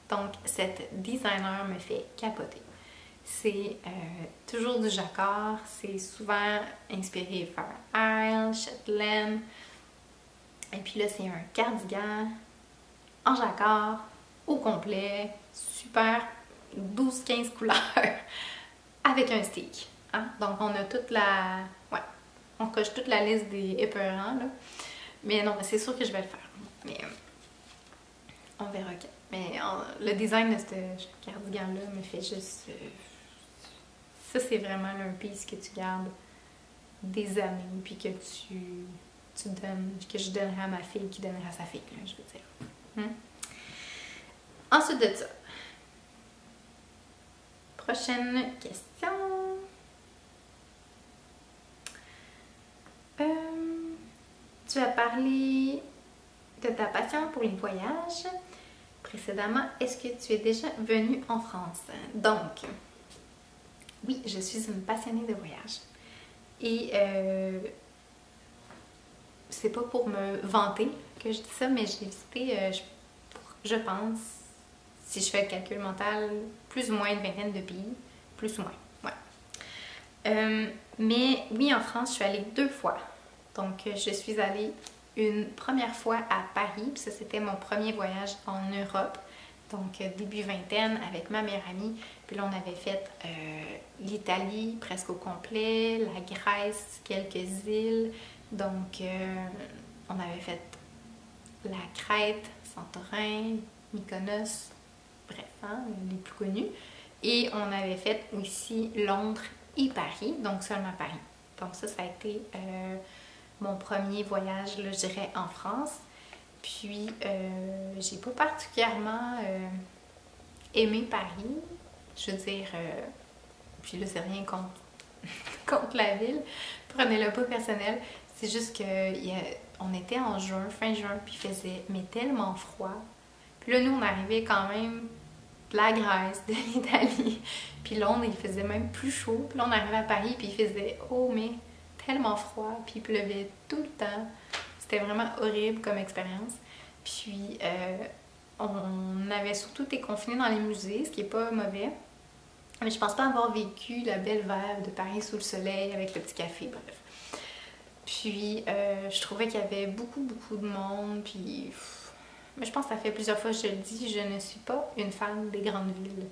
Donc, cette designer me fait capoter. C'est toujours du jacquard, c'est souvent inspiré par Isle, Shetland. Et puis là, c'est un cardigan en jacquard, au complet, super 12-15 couleurs, avec un stick. Hein? Donc, on a toute la... Ouais, on coche toute la liste des épeurants, là. Mais non, c'est sûr que je vais le faire. Mais on verra quand. Mais le design de ce cardigan-là me fait juste... ça, c'est vraiment un piece que tu gardes des années, puis que tu donnes, que je donnerai à ma fille, qui donnerait à sa fille, là, je veux dire. Ensuite de ça, prochaine question. Tu as parlé de ta passion pour les voyages précédemment. Est-ce que tu es déjà venue en France? Donc, oui, je suis une passionnée de voyage. Et c'est pas pour me vanter que je dis ça, mais j'ai visité, je pense, si je fais le calcul mental, plus ou moins une vingtaine de pays. Plus ou moins, ouais. Mais oui, en France, je suis allée 2 fois. Donc, je suis allée une première fois à Paris, puis ça, c'était mon premier voyage en Europe. Donc, début vingtaine, avec ma meilleure amie. Puis là, on avait fait l'Italie presque au complet, la Grèce, quelques îles. Donc, on avait fait la Crète, Santorin, Mykonos, bref, hein, les plus connus. Et on avait fait aussi Londres et Paris, donc seulement Paris. Donc ça a été mon premier voyage, là, je dirais, en France. Puis, j'ai pas particulièrement aimé Paris. Je veux dire, puis là, c'est rien contre, contre la ville. Prenez-le pas personnel. C'est juste que on était en juin, fin juin, puis il faisait mais tellement froid. Puis là, nous, on arrivait quand même de la Grèce, de l'Italie. Puis Londres, il faisait même plus chaud. Puis là, on arrivait à Paris, puis il faisait oh, mais tellement froid. Puis il pleuvait tout le temps. C'était vraiment horrible comme expérience. Puis, on avait surtout été confinés dans les musées, ce qui n'est pas mauvais. Mais je pense pas avoir vécu la belle vibe de Paris sous le soleil avec le petit café, bref. Puis, je trouvais qu'il y avait beaucoup de monde. Puis, mais je pense que ça fait plusieurs fois que je le dis, je ne suis pas une fan des grandes villes.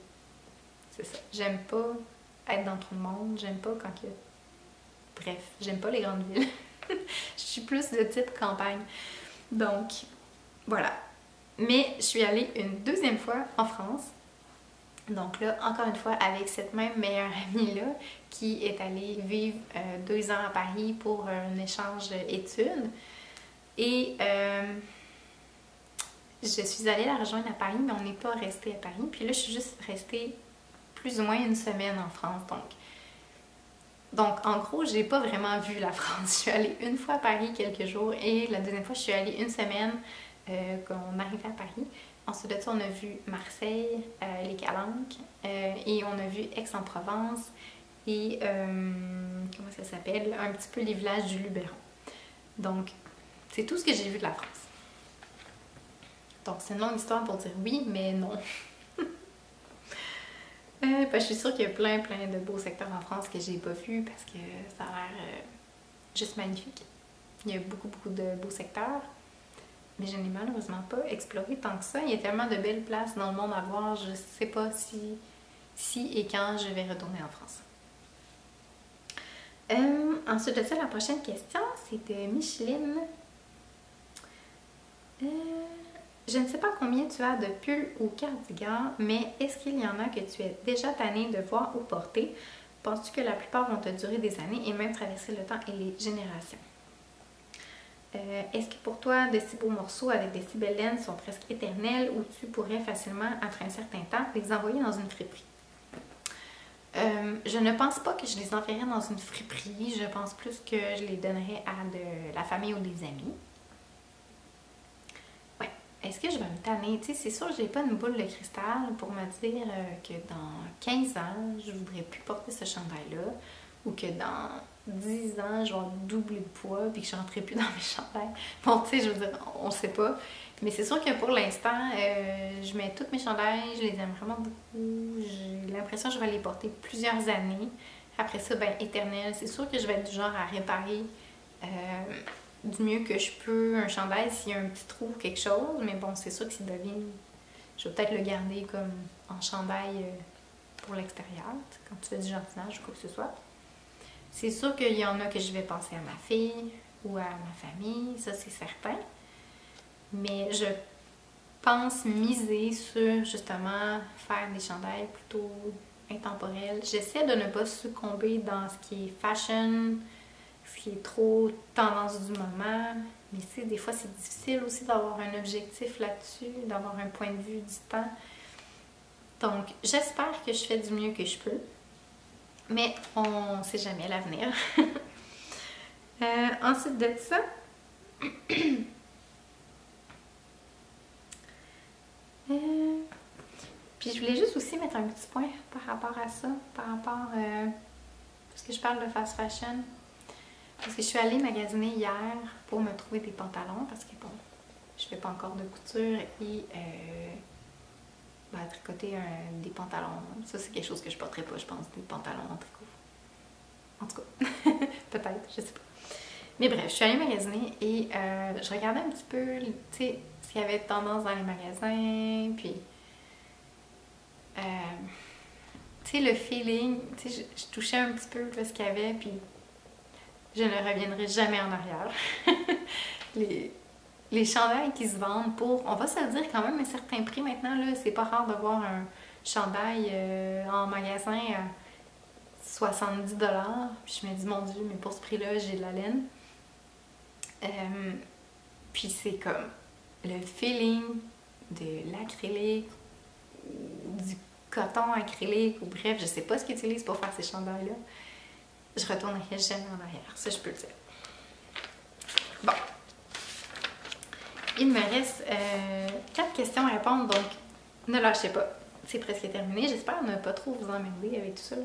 C'est ça. J'aime pas être dans trop de monde. J'aime pas quand il y a... Bref, j'aime pas les grandes villes. Je suis plus de type campagne. Donc, voilà. Mais je suis allée une deuxième fois en France. Donc là, encore une fois, avec cette même meilleure amie-là qui est allée vivre 2 ans à Paris pour un échange études. Et je suis allée la rejoindre à Paris, mais on n'est pas resté à Paris. Puis là, je suis juste restée plus ou moins une semaine en France. Donc en gros, j'ai pas vraiment vu la France. Je suis allée une fois à Paris quelques jours et la deuxième fois, je suis allée une semaine quand on arrivait à Paris. Ensuite de ça, on a vu Marseille, les Calanques et on a vu Aix-en-Provence et comment ça s'appelle? Un petit peu les villages du Luberon. Donc, c'est tout ce que j'ai vu de la France. Donc, c'est une longue histoire pour dire oui, mais non. Je suis sûre qu'il y a plein de beaux secteurs en France que j'ai pas vus parce que ça a l'air juste magnifique. Il y a beaucoup de beaux secteurs, mais je n'ai malheureusement pas exploré tant que ça. Il y a tellement de belles places dans le monde à voir, je sais pas si et quand je vais retourner en France. Ensuite de ça, la prochaine question, c'est de Micheline. Je ne sais pas combien tu as de pulls ou cardigans, mais est-ce qu'il y en a que tu es déjà tannée de voir ou porter? Penses-tu que la plupart vont te durer des années et même traverser le temps et les générations? Est-ce que pour toi, de si beaux morceaux avec des si belles laines sont presque éternels ou tu pourrais facilement, après un certain temps, les envoyer dans une friperie? Je ne pense pas que je les enverrais dans une friperie. Je pense plus que je les donnerais à de la famille ou des amis. Ouais. Est-ce que je vais me tanner? Tu sais, c'est sûr que je n'ai pas une boule de cristal pour me dire que dans 15 ans, je ne voudrais plus porter ce chandail-là ou que dans 10 ans, je vais doubler de poids puis que je n'entrerai plus dans mes chandails. Bon, tu sais, je veux dire, on ne sait pas. Mais c'est sûr que pour l'instant, je mets toutes mes chandails, je les aime vraiment beaucoup. J'ai l'impression que je vais les porter plusieurs années. Après ça, ben éternel. C'est sûr que je vais être du genre à réparer du mieux que je peux un chandail s'il y a un petit trou ou quelque chose. Mais bon, c'est sûr que s'il devient... Je vais peut-être le garder comme en chandail pour l'extérieur, quand tu fais du jardinage ou quoi que ce soit. C'est sûr qu'il y en a que je vais penser à ma fille ou à ma famille, ça c'est certain. Mais je pense miser sur justement faire des chandails plutôt intemporels. J'essaie de ne pas succomber dans ce qui est fashion, ce qui est trop tendance du moment. Mais tu sais, des fois c'est difficile aussi d'avoir un objectif là-dessus, d'avoir un point de vue du temps. Donc j'espère que je fais du mieux que je peux. Mais on ne sait jamais l'avenir. Ensuite de ça... Puis je voulais juste aussi mettre un petit point par rapport à ça, par rapport... parce que je parle de fast fashion. Parce que je suis allée magasiner hier pour me trouver des pantalons, parce que bon, je fais pas encore de couture et tricoter des pantalons. Ça c'est quelque chose que je porterais pas, je pense, des pantalons en tricot. En tout cas, peut-être, je sais pas. Mais bref, je suis allée magasiner et je regardais un petit peu, tu sais, ce qu'il y avait de tendance dans les magasins, puis... tu sais, le feeling, tu sais, je touchais un petit peu ce qu'il y avait, puis je ne reviendrai jamais en arrière. les chandails qui se vendent pour, on va se le dire, quand même un certain prix maintenant, là, c'est pas rare de voir un chandail en magasin à 70 $. Puis je me dis, mon Dieu, mais pour ce prix-là, j'ai de la laine. Puis c'est comme le feeling de l'acrylique, du coton acrylique, ou bref, je sais pas ce qu'ils utilisent pour faire ces chandails-là. Je retournerai jamais en arrière, ça je peux le dire. Bon. Il me reste 4 questions à répondre, donc ne lâchez pas. C'est presque terminé. J'espère ne pas trop vous emmerder avec tout ça.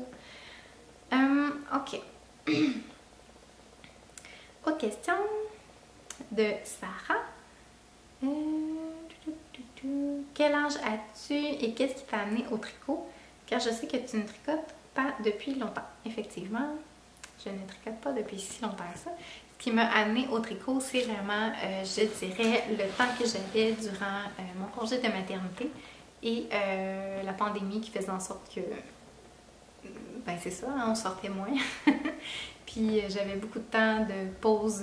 Ok. Autre question de Sarah. Quel âge as-tu et qu'est-ce qui t'a amené au tricot? Car je sais que tu ne tricotes pas depuis longtemps. Effectivement, je ne tricote pas depuis si longtemps que ça. Ce qui m'a amené au tricot, c'est vraiment, je dirais, le temps que j'avais durant mon congé de maternité et la pandémie qui faisait en sorte que, ben c'est ça, hein, on sortait moins. Puis j'avais beaucoup de temps de pause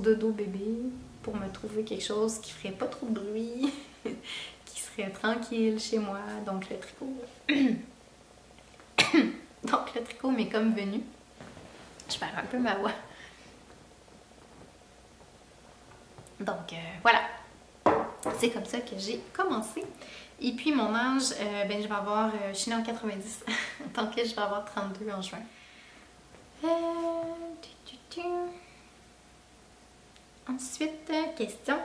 dodo bébé pour me trouver quelque chose qui ferait pas trop de bruit, qui serait tranquille chez moi. Donc le tricot, donc le tricot m'est comme venu. Je perds un peu ma voix. Donc voilà. c'est comme ça que j'ai commencé. Et puis mon âge, ben, je vais avoir, je suis née en 90, donc je vais avoir 32 en juin. Ensuite, question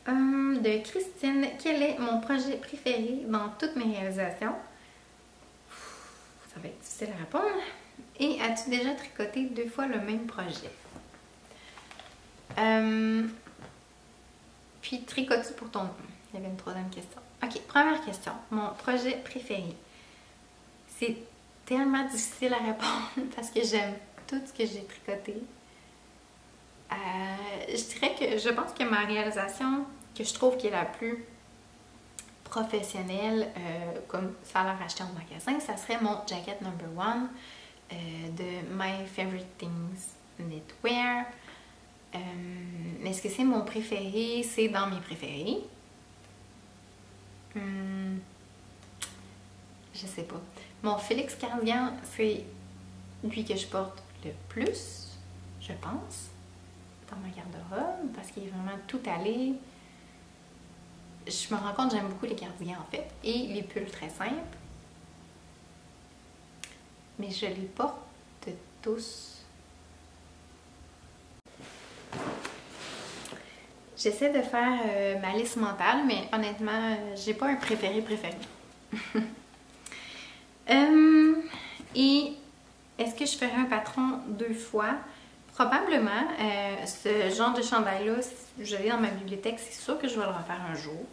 de Christine. Quel est mon projet préféré dans toutes mes réalisations? Ça va être difficile à répondre. Et as-tu déjà tricoté 2 fois le même projet? Puis tricotes-tu pour ton... Il y avait une 3e question. Ok, première question. Mon projet préféré. C'est tellement difficile à répondre parce que j'aime tout ce que j'ai tricoté. Je dirais que je pense que ma réalisation que je trouve qui est la plus professionnelle, comme ça a l'air acheté en magasin, ça serait mon jacket number 1 de My Favorite Things Knitwear. Est-ce que c'est mon préféré? C'est dans mes préférés. Je sais pas. Mon Félix Cardigan, c'est lui que je porte le plus, je pense, dans ma garde-robe, parce qu'il est vraiment tout allé. Je me rends compte que j'aime beaucoup les cardigans en fait, et les pulls très simples. Mais je les porte tous. J'essaie de faire ma liste mentale, mais honnêtement, j'ai pas un préféré. Et est-ce que je ferai un patron 2 fois? Probablement. Ce genre de chandail-là, je l'ai dans ma bibliothèque, c'est sûr que je vais le refaire un jour.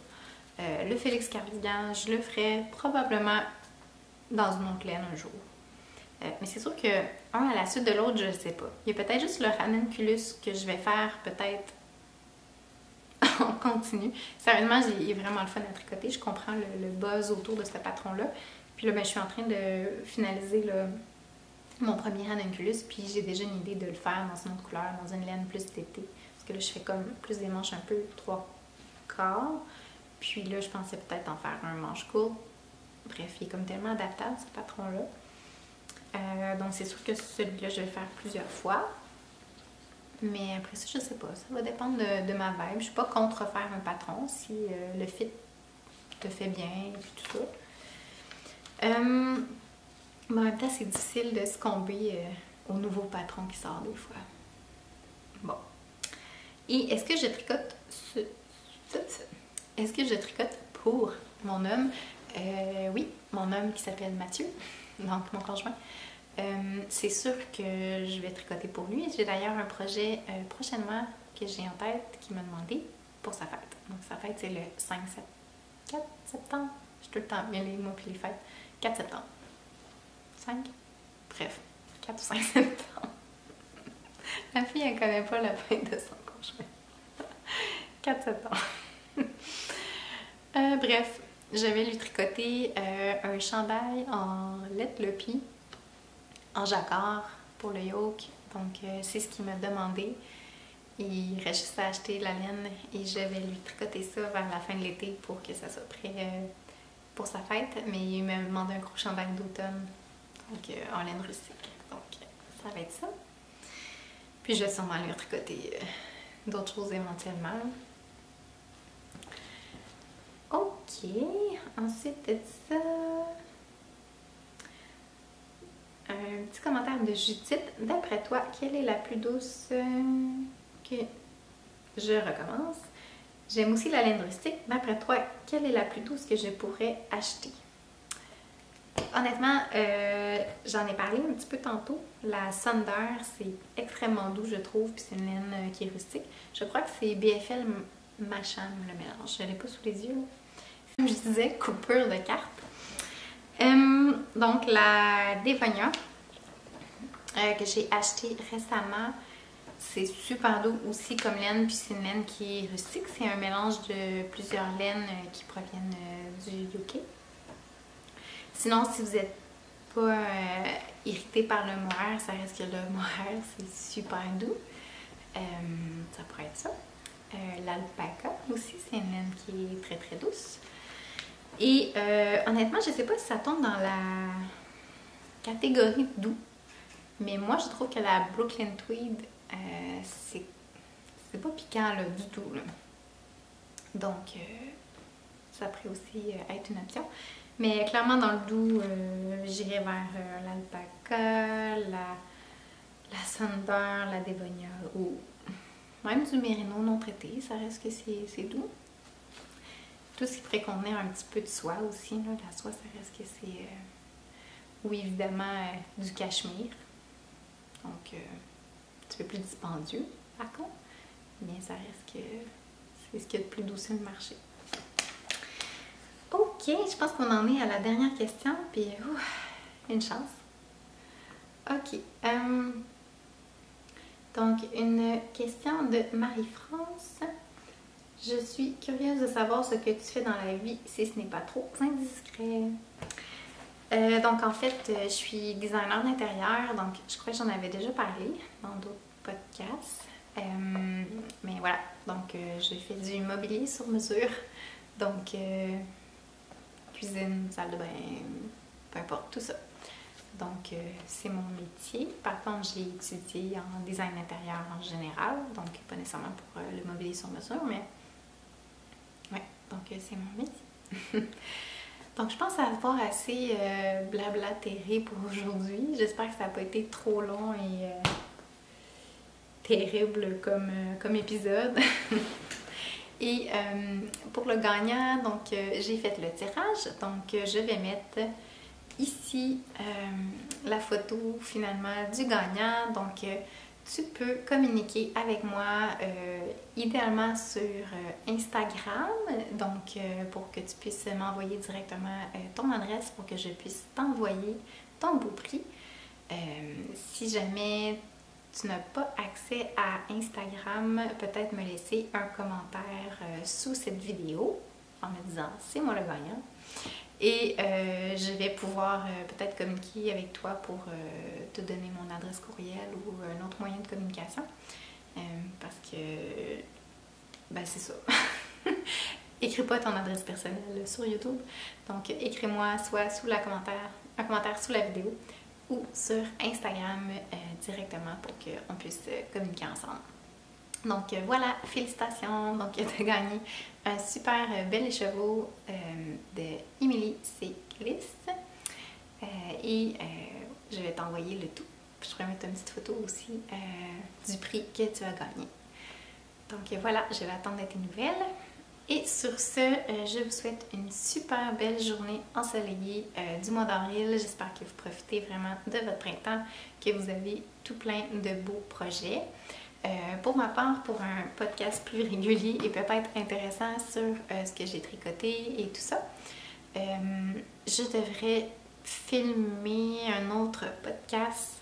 Le Félix Cardigan, je le ferai probablement dans une autre laine un jour. Mais c'est sûr que un à la suite de l'autre, je ne sais pas. Il y a peut-être juste le ranunculus que je vais faire peut-être en continu. Sérieusement, il est vraiment le fun à tricoter. Je comprends le buzz autour de ce patron-là. Puis là, ben, je suis en train de finaliser mon premier ranunculus. Puis j'ai déjà une idée de le faire dans une autre couleur, dans une laine plus d'été. Parce que là, je fais comme plus des manches un peu 3/4. Puis là, je pensais peut-être en faire un manche court. Bref, il est comme tellement adaptable, ce patron-là. Donc c'est sûr que celui-là, je vais le faire plusieurs fois. Mais après ça, je sais pas. Ça va dépendre de ma vibe. Je suis pas contre refaire un patron si le fit te fait bien et tout ça. Mais en même temps, c'est difficile de succomber au nouveau patron qui sort des fois. Bon. Et est-ce que je tricote Est-ce que je tricote pour mon homme? Oui, mon homme qui s'appelle Mathieu, donc mon conjoint. C'est sûr que je vais tricoter pour lui. J'ai d'ailleurs un projet prochainement que j'ai en tête qui m'a demandé pour sa fête. Donc sa fête, c'est le 4 septembre. Je suis tout le temps bien les mois puis les fêtes. 4 septembre. 5? Bref, 4 ou 5 septembre. Ma fille, elle connaît pas la fête de son conjoint. 4 septembre. Bref, je vais lui tricoter un chandail en Let Luppy, en jacquard pour le yoke. Donc, c'est ce qu'il m'a demandé. Il reste juste à acheter la laine et je vais lui tricoter ça vers la fin de l'été pour que ça soit prêt pour sa fête. Mais il m'a demandé un gros chandail d'automne, donc en laine rustique. Donc, ça va être ça. Puis, je vais sûrement lui tricoter d'autres choses éventuellement. Ok, ensuite de ça, un petit commentaire de Judith. D'après toi, quelle est la plus douce que je recommence? J'aime aussi la laine rustique. D'après toi, quelle est la plus douce que je pourrais acheter? Honnêtement, j'en ai parlé un petit peu tantôt. La Sunder, c'est extrêmement doux, je trouve, puis c'est une laine qui est rustique. Je crois que c'est BFL Macham, le mélange. Je ne l'ai pas sous les yeux. Comme je disais, coupure de cartes. Donc, la Devonia que j'ai achetée récemment, c'est super doux aussi comme laine, puis c'est une laine qui est rustique. C'est un mélange de plusieurs laines qui proviennent du UK. Sinon, si vous n'êtes pas irrité par le mohair, ça reste que le mohair, c'est super doux. Ça pourrait être ça. L'alpaca aussi, c'est une laine qui est très très douce. Et honnêtement, je ne sais pas si ça tombe dans la catégorie doux, mais moi je trouve que la Brooklyn Tweed, c'est pas piquant là, du tout. Là. Donc, ça pourrait aussi être une option. Mais clairement, dans le doux, j'irais vers l'alpaca, la Sonder, la Dévonia ou même du Mérino non traité. Ça reste que c'est doux. Tout ce qui pourrait contenir un petit peu de soie aussi. Là. La soie, ça reste que c'est... oui, évidemment, du cachemire. Donc, un petit peu plus dispendieux, par contre. Mais ça reste que c'est ce qu'il y a de plus doux sur le marché. Ok, je pense qu'on en est à la dernière question, puis une chance. Ok. Donc, une question de Marie-France. Je suis curieuse de savoir ce que tu fais dans la vie, si ce n'est pas trop indiscret. Donc, en fait, je suis designer d'intérieur, donc je crois que j'en avais déjà parlé dans d'autres podcasts. Mais voilà, donc je fais du mobilier sur mesure. Donc, cuisine, salle de bain, peu importe, tout ça. Donc, c'est mon métier. Par contre, j'ai étudié en design intérieur en général, donc pas nécessairement pour le mobilier sur mesure, mais ouais, donc c'est mon métier. Donc, je pense avoir assez blablatéré pour aujourd'hui. J'espère que ça n'a pas été trop long et terrible comme épisode. Et pour le gagnant, donc j'ai fait le tirage. Donc, je vais mettre ici la photo finalement du gagnant. Donc, tu peux communiquer avec moi idéalement sur Instagram, donc pour que tu puisses m'envoyer directement ton adresse pour que je puisse t'envoyer ton beau prix. Si jamais tu n'as pas accès à Instagram, peut-être me laisser un commentaire sous cette vidéo en me disant « c'est moi le gagnant ». Et je vais pouvoir peut-être communiquer avec toi pour te donner mon adresse courriel ou un autre moyen de communication. Parce que, ben c'est ça. Écris pas ton adresse personnelle sur YouTube. Donc, écris-moi soit sous un commentaire sous la vidéo ou sur Instagram directement pour qu'on puisse communiquer ensemble. Donc voilà, félicitations! Donc tu as gagné un super bel écheveau de Emily Cycliste. Et je vais t'envoyer le tout. Je pourrais mettre une petite photo aussi du prix que tu as gagné. Donc voilà, je vais attendre tes nouvelles. Et sur ce, je vous souhaite une super belle journée ensoleillée du mois d'avril. J'espère que vous profitez vraiment de votre printemps, que vous avez tout plein de beaux projets. Pour ma part, pour un podcast plus régulier et peut-être intéressant sur ce que j'ai tricoté et tout ça, je devrais filmer un autre podcast.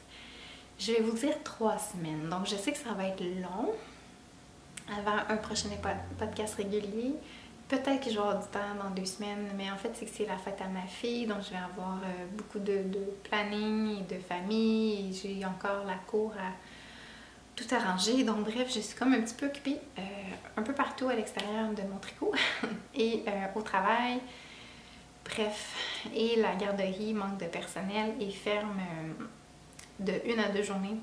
Je vais vous dire 3 semaines. Donc, je sais que ça va être long avant un prochain podcast régulier. Peut-être que je vais avoir du temps dans 2 semaines, mais en fait, c'est que c'est la fête à ma fille, donc je vais avoir beaucoup de planning et de famille. Et j'ai encore la cour à tout arranger. Donc bref, je suis comme un petit peu occupée un peu partout à l'extérieur de mon tricot et au travail. Bref, et la garderie manque de personnel et ferme de 1 à 2 journées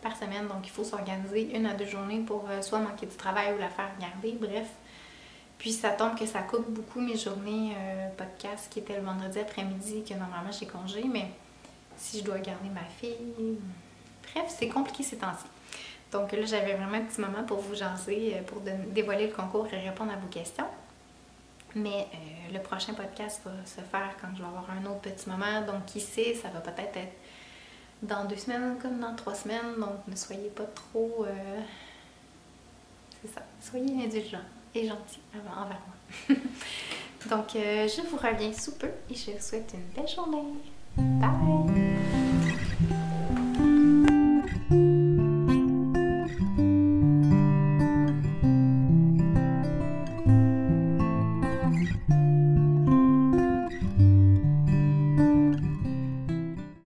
par semaine. Donc il faut s'organiser 1 à 2 journées pour soit manquer du travail ou la faire garder. Bref. Puis ça tombe que ça coupe beaucoup mes journées podcast qui était le vendredi après-midi que normalement j'ai congé. Mais si je dois garder ma fille... Bref, c'est compliqué ces temps-ci. Donc là, j'avais vraiment un petit moment pour vous jaser, pour dévoiler le concours et répondre à vos questions. Mais le prochain podcast va se faire quand je vais avoir un autre petit moment. Donc qui sait, ça va peut-être être dans 2 semaines comme dans 3 semaines. Donc ne soyez pas trop... c'est ça, soyez indulgents et gentils envers moi. Donc je vous reviens sous peu et je vous souhaite une belle journée. Bye!